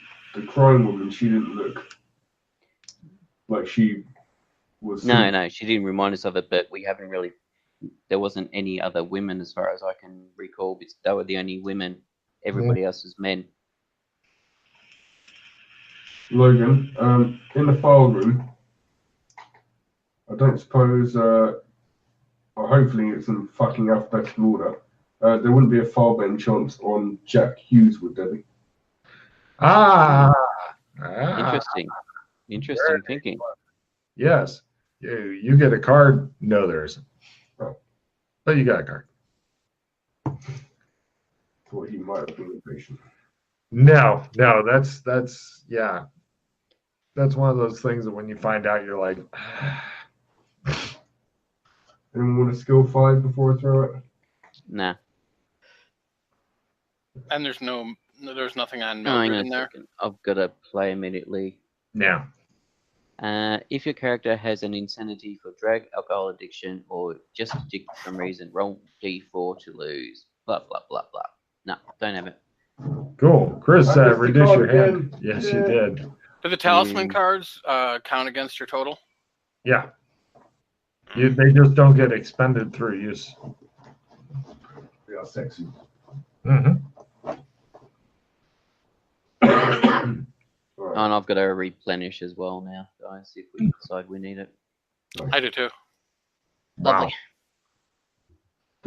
[SPEAKER 1] crying woman, she didn't look like she was.
[SPEAKER 2] No, she didn't remind us of it. But we haven't really. There wasn't any other women, as far as I can recall. They were the only women. Everybody else was men.
[SPEAKER 1] Logan, in the file room, I don't suppose. Hopefully, it's in fucking alphabetical order. There wouldn't be a file bench chance on Jack Hughes, would there be?
[SPEAKER 2] Interesting thinking.
[SPEAKER 3] Yes. You get a card? No, there isn't. Oh. But you got a card.
[SPEAKER 1] Thought he might have been impatient.
[SPEAKER 3] No, that's yeah. That's one of those things that when you find out, you're like.
[SPEAKER 1] Anyone want a skill 5 before I throw it?
[SPEAKER 2] Nah.
[SPEAKER 4] And there's nothing on Mildred in there.
[SPEAKER 2] I've got to play immediately.
[SPEAKER 3] Yeah.
[SPEAKER 2] If your character has an insanity for drug, alcohol addiction, or just addicted for some reason, roll D4 to lose. Blah blah blah blah. No, don't have it.
[SPEAKER 3] Cool, Chris. Reduce your hand. Yes, you did.
[SPEAKER 4] Do the talisman cards count against your total?
[SPEAKER 3] Yeah. They just don't get expended through use.
[SPEAKER 1] They are sexy.
[SPEAKER 2] And I've got to replenish as well now, guys, if we decide we need it.
[SPEAKER 4] I do too.
[SPEAKER 2] Lovely.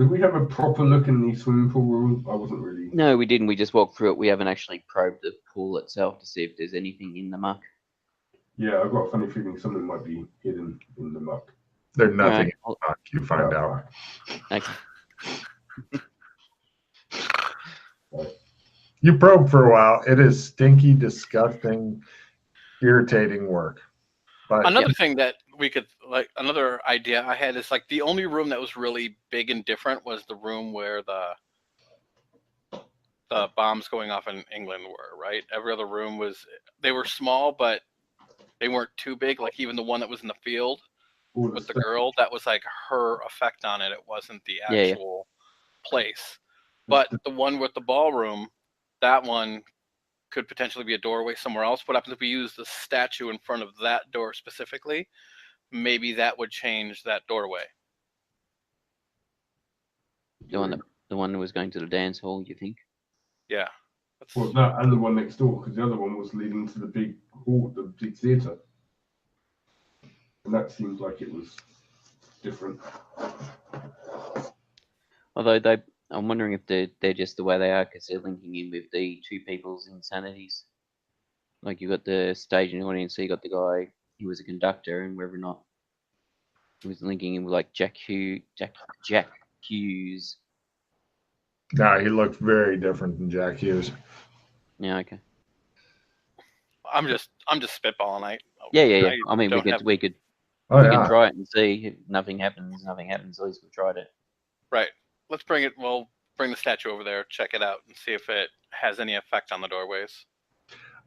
[SPEAKER 1] Did we have a proper look in the swimming pool room? I wasn't really.
[SPEAKER 2] No, we didn't. We just walked through it. We haven't actually probed the pool itself to see if there's anything in the muck.
[SPEAKER 1] Yeah, I've got a funny feeling something might be hidden in the muck.
[SPEAKER 3] There's nothing in
[SPEAKER 2] All
[SPEAKER 3] the muck, you find out.
[SPEAKER 2] right. Okay.
[SPEAKER 3] You probe for a while. It is stinky, disgusting, irritating work. But
[SPEAKER 4] Another thing that we could, like, another idea I had is, like, the only room that was really big and different was the room where the bombs going off in England were, right? Every other room they were small, but they weren't too big. Like, even the one that was in the field with the girl, that was like her effect on it. It wasn't the actual place. But the one with the ballroom, that one could potentially be a doorway somewhere else. What happens if we use the statue in front of that door specifically? Maybe that would change that doorway.
[SPEAKER 2] The one that was going to the dance hall, you think?
[SPEAKER 4] Yeah.
[SPEAKER 1] Well, that and the one next door, because the other one was leading to the big hall, the big theatre. And that seemed like it was different.
[SPEAKER 2] Although I'm wondering if they're just the way they are because they're linking in with the two people's insanities. Like you got the stage and audience, so you got the guy who was a conductor, and whether or not he was linking in with like Jack Hughes.
[SPEAKER 3] no, he looked very different than Jack Hughes.
[SPEAKER 2] Yeah, okay.
[SPEAKER 4] I'm just spitballing.
[SPEAKER 2] Yeah. I mean, we could try it and see. If nothing happens. At least we tried it.
[SPEAKER 4] Right. Let's bring it. We'll bring the statue over there, check it out, and see if it has any effect on the doorways.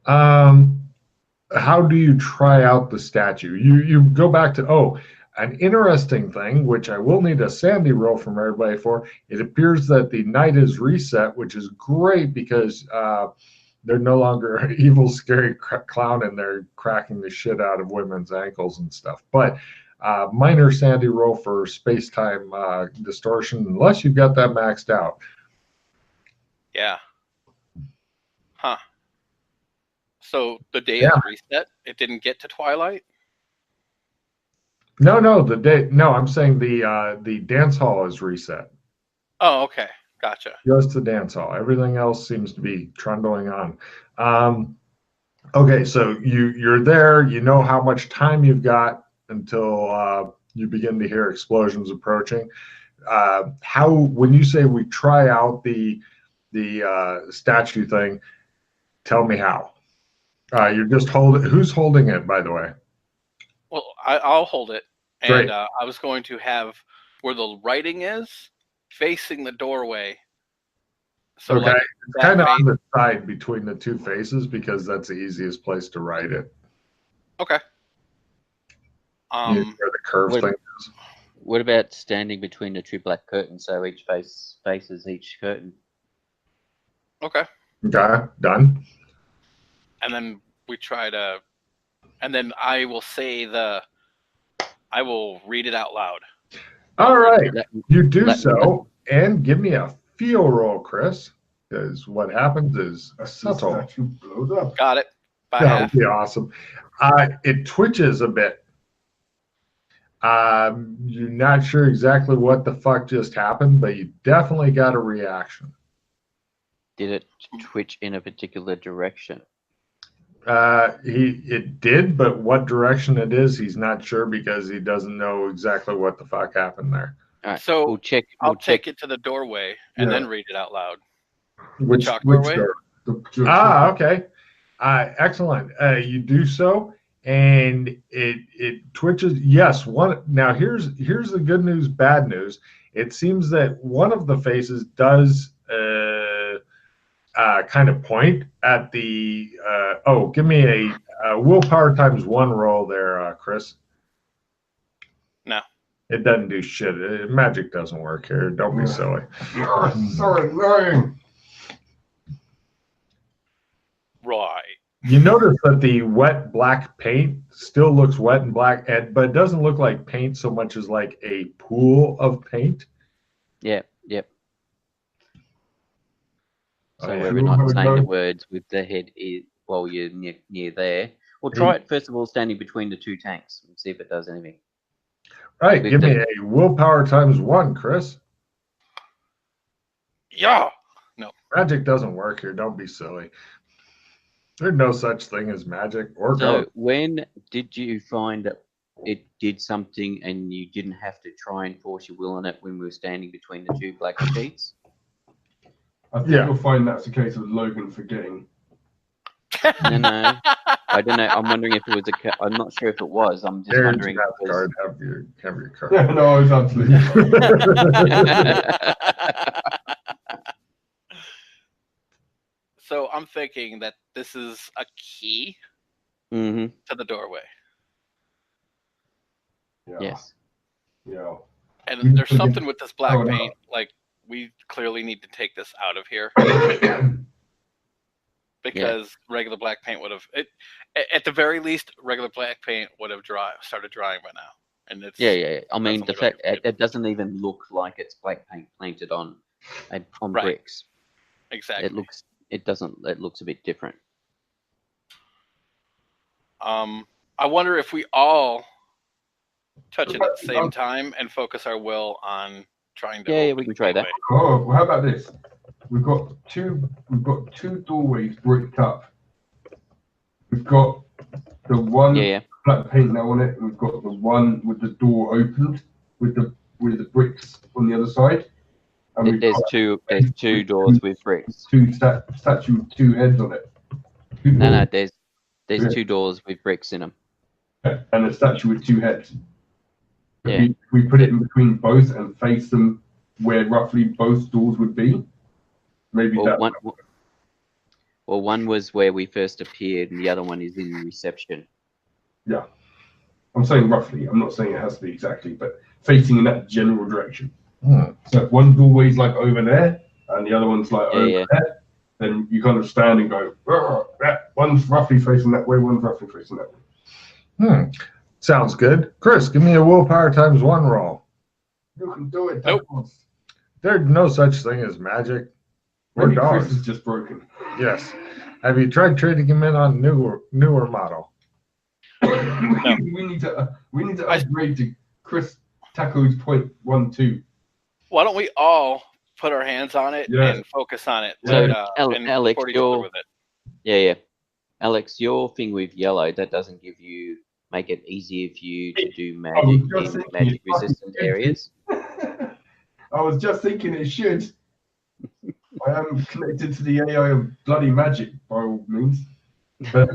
[SPEAKER 3] How do you try out the statue? You go back to an interesting thing, which I will need a sandy roll from everybody for. It appears that the night is reset, which is great because they're no longer an evil, scary clown, and they're cracking the shit out of women's ankles and stuff. But minor sandy roll for space-time distortion, unless you've got that maxed out.
[SPEAKER 4] Yeah. Huh. So the day is reset. It didn't get to twilight.
[SPEAKER 3] No, I'm saying the dance hall is reset.
[SPEAKER 4] Oh, okay, gotcha.
[SPEAKER 3] Just the dance hall. Everything else seems to be trundling on. Okay, so you're there. You know how much time you've got until you begin to hear explosions approaching. When you say we try out the statue thing, tell me how. You're just holding. Who's holding it, by the way?
[SPEAKER 4] Well, I'll hold it, and
[SPEAKER 3] Great.
[SPEAKER 4] I was going to have where the writing is facing the doorway. So
[SPEAKER 3] okay,
[SPEAKER 4] like
[SPEAKER 3] it's kind of on the side between the two faces because that's the easiest place to write it.
[SPEAKER 4] Okay.
[SPEAKER 3] Where the curve thing is.
[SPEAKER 2] What about standing between the two black curtains so each face faces each curtain?
[SPEAKER 4] Okay.
[SPEAKER 3] Okay, done.
[SPEAKER 4] And then we try to, and then I will I will read it out loud.
[SPEAKER 3] All right, you do so, and give me a feel roll, Chris, because what happens is subtle.
[SPEAKER 1] Blows up.
[SPEAKER 4] Got it.
[SPEAKER 3] That would be awesome. It twitches a bit. You're not sure exactly what the fuck just happened, but you definitely got a reaction.
[SPEAKER 2] Did it twitch in a particular direction?
[SPEAKER 3] It did, but what direction it is, he's not sure because he doesn't know exactly what the fuck happened there.
[SPEAKER 2] All right,
[SPEAKER 4] so
[SPEAKER 2] we'll check.
[SPEAKER 4] I'll take it to the doorway and then read it out loud.
[SPEAKER 3] Which
[SPEAKER 4] doorway?
[SPEAKER 3] Okay. Excellent. You do so, and it twitches. Yes. Now here's the good news, bad news. It seems that one of the faces does kind of point at the. Give me a willpower times 1 roll there, Chris.
[SPEAKER 4] No.
[SPEAKER 3] It doesn't do shit. Magic doesn't work here. Don't be silly.
[SPEAKER 1] You're so annoying.
[SPEAKER 4] Right.
[SPEAKER 3] You notice that the wet black paint still looks wet and black, but it doesn't look like paint so much as like a pool of paint.
[SPEAKER 2] Yep. So
[SPEAKER 3] Okay.
[SPEAKER 2] we're not saying the words with the head while you're near there. We'll try it first of all, standing between the two tanks and see if it does anything.
[SPEAKER 3] All right, give me a willpower times 1, Chris.
[SPEAKER 4] Yeah. No.
[SPEAKER 3] Magic doesn't work here. Don't be silly. There's no such thing as magic or
[SPEAKER 2] So
[SPEAKER 3] ghost.
[SPEAKER 2] when did you find that it did something and you didn't have to try and force your will on it when we were standing between the two black sheets?
[SPEAKER 1] I think you'll find that's a case of Logan forgetting.
[SPEAKER 2] No. I don't know. I'm wondering if it was I'm not sure if it was. I'm just wondering.
[SPEAKER 3] Card. Have your card.
[SPEAKER 1] No, it's absolutely
[SPEAKER 4] So I'm thinking that this is a key
[SPEAKER 2] Mm-hmm.
[SPEAKER 4] to the doorway.
[SPEAKER 1] Yeah.
[SPEAKER 2] Yes.
[SPEAKER 1] Yeah.
[SPEAKER 4] And there's something with this black paint. Like, we clearly need to take this out of here. Because regular black paint would have, at the very least, regular black paint would have started drying by now. And it's
[SPEAKER 2] Yeah. I mean, the fact it doesn't even look like it's black paint painted on bricks.
[SPEAKER 4] Exactly.
[SPEAKER 2] It looks a bit different.
[SPEAKER 4] I wonder if we all touch it at the same time and focus our will on trying to.
[SPEAKER 2] Yeah, we can try that.
[SPEAKER 1] Oh, well, how about this? We've got two doorways bricked up. We've got the one black paint now on it. We've got the one with the door opened with the bricks on the other side. And
[SPEAKER 2] there's two doors with bricks.
[SPEAKER 1] Two statue with two heads on it.
[SPEAKER 2] No, there's two doors with bricks in them.
[SPEAKER 1] And a statue with two heads.
[SPEAKER 2] Yeah.
[SPEAKER 1] We put it in between both and face them where roughly both doors would be. Maybe
[SPEAKER 2] one was where we first appeared, and the other one is in reception.
[SPEAKER 1] Yeah, I'm saying roughly. I'm not saying it has to be exactly, but facing in that general direction. So if one doorway's like over there, and the other one's like over there, then you kind of stand and go, one's roughly facing that way, one's roughly facing that way.
[SPEAKER 3] Sounds good. Chris, give me a willpower times 1 roll.
[SPEAKER 1] You can do it.
[SPEAKER 4] Nope.
[SPEAKER 3] There's no such thing as magic.
[SPEAKER 1] Maybe Chris is just broken.
[SPEAKER 3] Yes. Have you tried trading him in on newer model?
[SPEAKER 1] we need to upgrade to Chris Taco's 0.12.
[SPEAKER 4] Why don't we all put our hands on it and focus on it?
[SPEAKER 2] So,
[SPEAKER 4] and
[SPEAKER 2] Alex,
[SPEAKER 4] with it.
[SPEAKER 2] Alex, your thing with yellow, that doesn't make it easier for you to do magic in magic resistant areas.
[SPEAKER 1] I was just thinking it should. I am connected to the AI of bloody magic by all means. But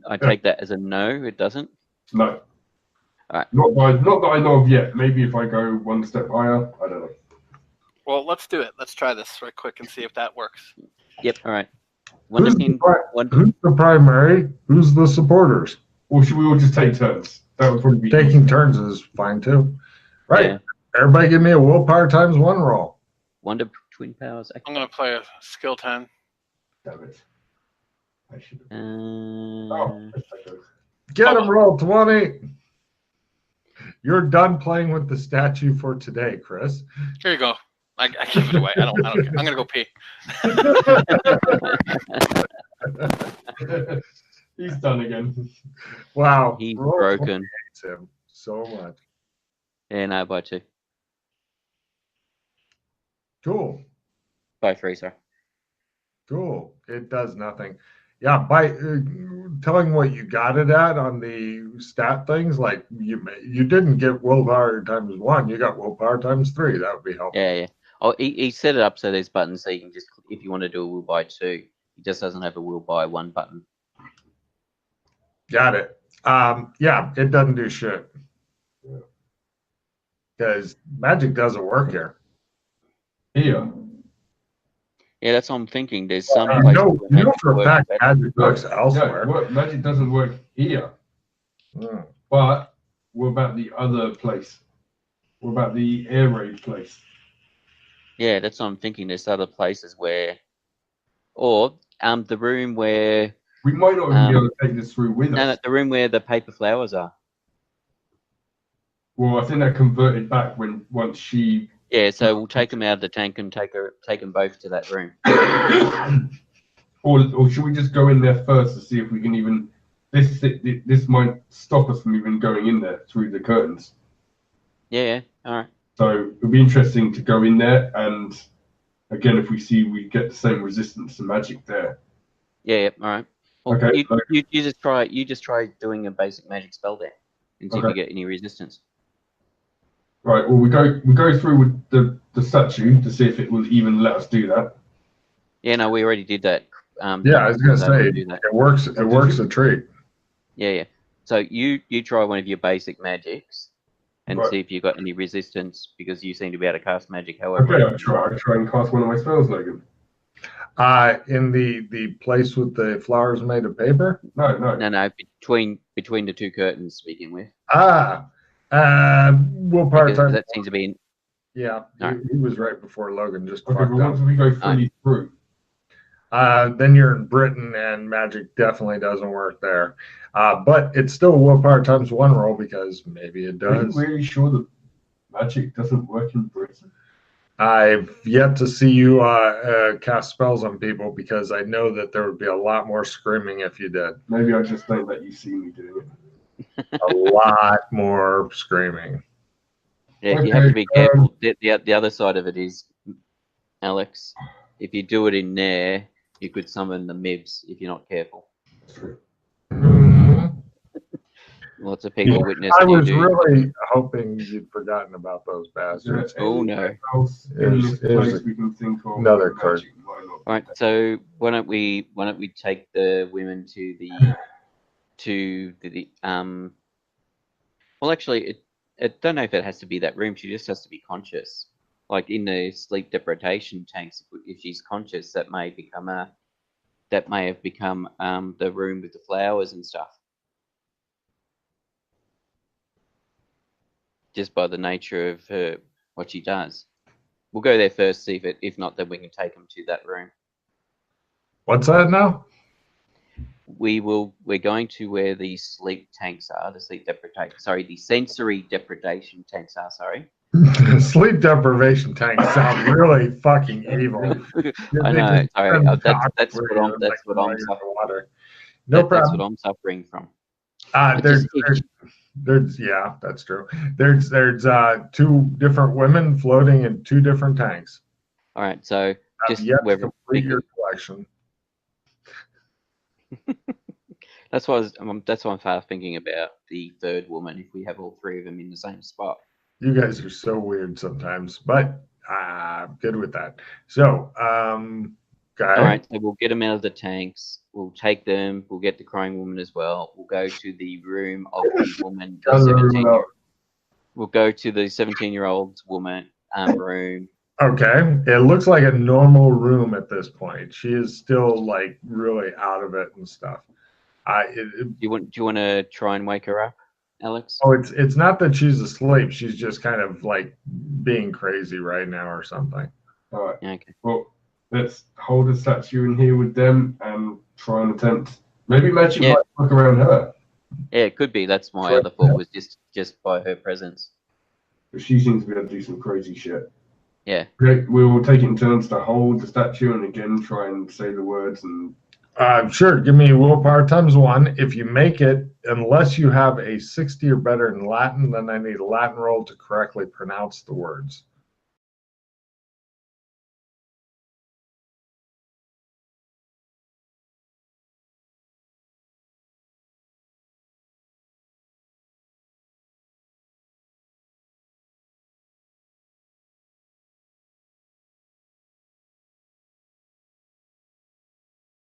[SPEAKER 2] I take that as a no, it doesn't?
[SPEAKER 1] No.
[SPEAKER 2] All right.
[SPEAKER 1] Not that I know of yet. Maybe if I go one step higher, I don't know.
[SPEAKER 4] Well, let's do it. Let's try this right quick and see if that works.
[SPEAKER 2] Yep, all right.
[SPEAKER 3] Who's the primary? Who's the supporters?
[SPEAKER 1] Or should we all just take turns? That would probably be
[SPEAKER 3] taking turns is fine too. Right. Yeah. Everybody give me a willpower times 1 roll.
[SPEAKER 2] Wonder Twin Powers.
[SPEAKER 4] I'm going to play a skill 10.
[SPEAKER 1] Damn it. I should
[SPEAKER 3] Get him, roll 20. You're done playing with the statue for today, Chris.
[SPEAKER 4] Here you go. I give it away. I don't care. I'm going to go pee.
[SPEAKER 1] He's done again.
[SPEAKER 3] Wow.
[SPEAKER 2] He's broken.
[SPEAKER 3] Hates him so much.
[SPEAKER 2] Yeah, no, by 2.
[SPEAKER 3] Cool.
[SPEAKER 2] By 3, sorry.
[SPEAKER 3] Cool. It does nothing. Yeah, by telling what you got it at on the stat things, like you didn't get willpower times 1, you got willpower times 3. That would be helpful.
[SPEAKER 2] Yeah. Oh, he set it up so there's buttons so you can just, if you want to do a will by 2, he just doesn't have a will by 1 button.
[SPEAKER 3] Got it. Yeah, it doesn't do shit. Because magic doesn't work here.
[SPEAKER 1] Here.
[SPEAKER 2] Yeah, that's what I'm thinking. There's some
[SPEAKER 3] you know for a fact magic works elsewhere.
[SPEAKER 1] Yeah, magic doesn't work here. But what about the other place? What about the air raid place?
[SPEAKER 2] Yeah, that's what I'm thinking. There's other places where, or the room where
[SPEAKER 1] we might not even be able to take this through with us.
[SPEAKER 2] No, the room where the paper flowers are.
[SPEAKER 1] Well, I think they're converted back once she.
[SPEAKER 2] Yeah, so we'll take them out of the tank and take them both to that room.
[SPEAKER 1] or should we just go in there first to see if we can even? This might stop us from even going in there through the curtains.
[SPEAKER 2] Yeah. All right.
[SPEAKER 1] So it'll be interesting to go in there and again, if we see we get the same resistance to magic there.
[SPEAKER 2] Yeah. All right. Well,
[SPEAKER 1] Okay,
[SPEAKER 2] you just try doing a basic magic spell there and see if you get any resistance.
[SPEAKER 1] Right. Well, we go through with the statue to see if it will even let us do that.
[SPEAKER 2] Yeah. No, we already did that.
[SPEAKER 3] Yeah, I was gonna say it works. It works a treat.
[SPEAKER 2] Yeah. So you try one of your basic magics and see if you got any resistance, because you seem to be able to cast magic. However,
[SPEAKER 1] okay, I try and cast one of my spells, Logan.
[SPEAKER 3] In the place with the flowers made of paper?
[SPEAKER 2] No. Between the two curtains to begin with.
[SPEAKER 3] Willpower
[SPEAKER 2] because
[SPEAKER 3] time.
[SPEAKER 2] That seems to be.
[SPEAKER 3] Yeah, he was right before Logan. Just
[SPEAKER 1] okay, but once we go fully through.
[SPEAKER 3] Then you're in Britain, and magic definitely doesn't work there. But it's still willpower times 1 roll, because maybe it does.
[SPEAKER 1] Are you really sure that magic doesn't work in Britain?
[SPEAKER 3] I've yet to see you cast spells on people, because I know that there would be a lot more screaming if you did.
[SPEAKER 1] Maybe I just don't let you see me doing it.
[SPEAKER 3] A lot more screaming.
[SPEAKER 2] Yeah, you have to be careful. The other side of it is, Alex, if you do it in there, you could summon the Mibs if you're not careful.
[SPEAKER 1] That's true.
[SPEAKER 2] Lots of people witness.
[SPEAKER 3] I was really hoping you'd forgotten about those bastards.
[SPEAKER 2] Oh no!
[SPEAKER 3] Another card.
[SPEAKER 2] All right, so why don't we take the women to the Well, actually, I don't know if it has to be that room. She just has to be conscious. Like in the sleep deprivation tanks, if she's conscious, that may have become the room with the flowers and stuff. Just by the nature of what she does. We'll go there first, see if not, then we can take them to that room.
[SPEAKER 3] What's that now?
[SPEAKER 2] We're going to where the sleep tanks are, the sensory deprivation tanks are, sorry.
[SPEAKER 3] Sleep deprivation tanks sound really fucking evil.
[SPEAKER 2] I know, sorry. That's what I'm suffering. That's what I'm suffering from.
[SPEAKER 3] Yeah, that's true. There's 2 different women floating in 2 different tanks.
[SPEAKER 2] All right, so just
[SPEAKER 3] complete your collection.
[SPEAKER 2] that's what I'm thinking about the third woman. If we have all 3 of them in the same spot.
[SPEAKER 3] You guys are so weird sometimes, but good with that. So,
[SPEAKER 2] all right, so we'll get them out of the tanks. We'll take them. We'll get the crying woman as well. We'll go to the room of the woman. We'll go to the 17-year-old woman room.
[SPEAKER 3] Okay, it looks like a normal room at this point. She is still like really out of it and stuff.
[SPEAKER 2] Do you want to try and wake her up, Alex?
[SPEAKER 3] Oh, it's not that she's asleep. She's just kind of like being crazy right now or something.
[SPEAKER 1] All right.
[SPEAKER 2] Okay.
[SPEAKER 1] Well, let's hold a statue in here with them and try and attempt. Maybe magic might work around her.
[SPEAKER 2] Yeah, it could be. That's my other thought, was just by her presence.
[SPEAKER 1] But she seems to be able to do some crazy shit.
[SPEAKER 2] Yeah.
[SPEAKER 1] Great. We will take it in turns to hold the statue and again try and say the words and.
[SPEAKER 3] Sure. Give me willpower times 1. If you make it, unless you have a 60 or better in Latin, then I need a Latin roll to correctly pronounce the words.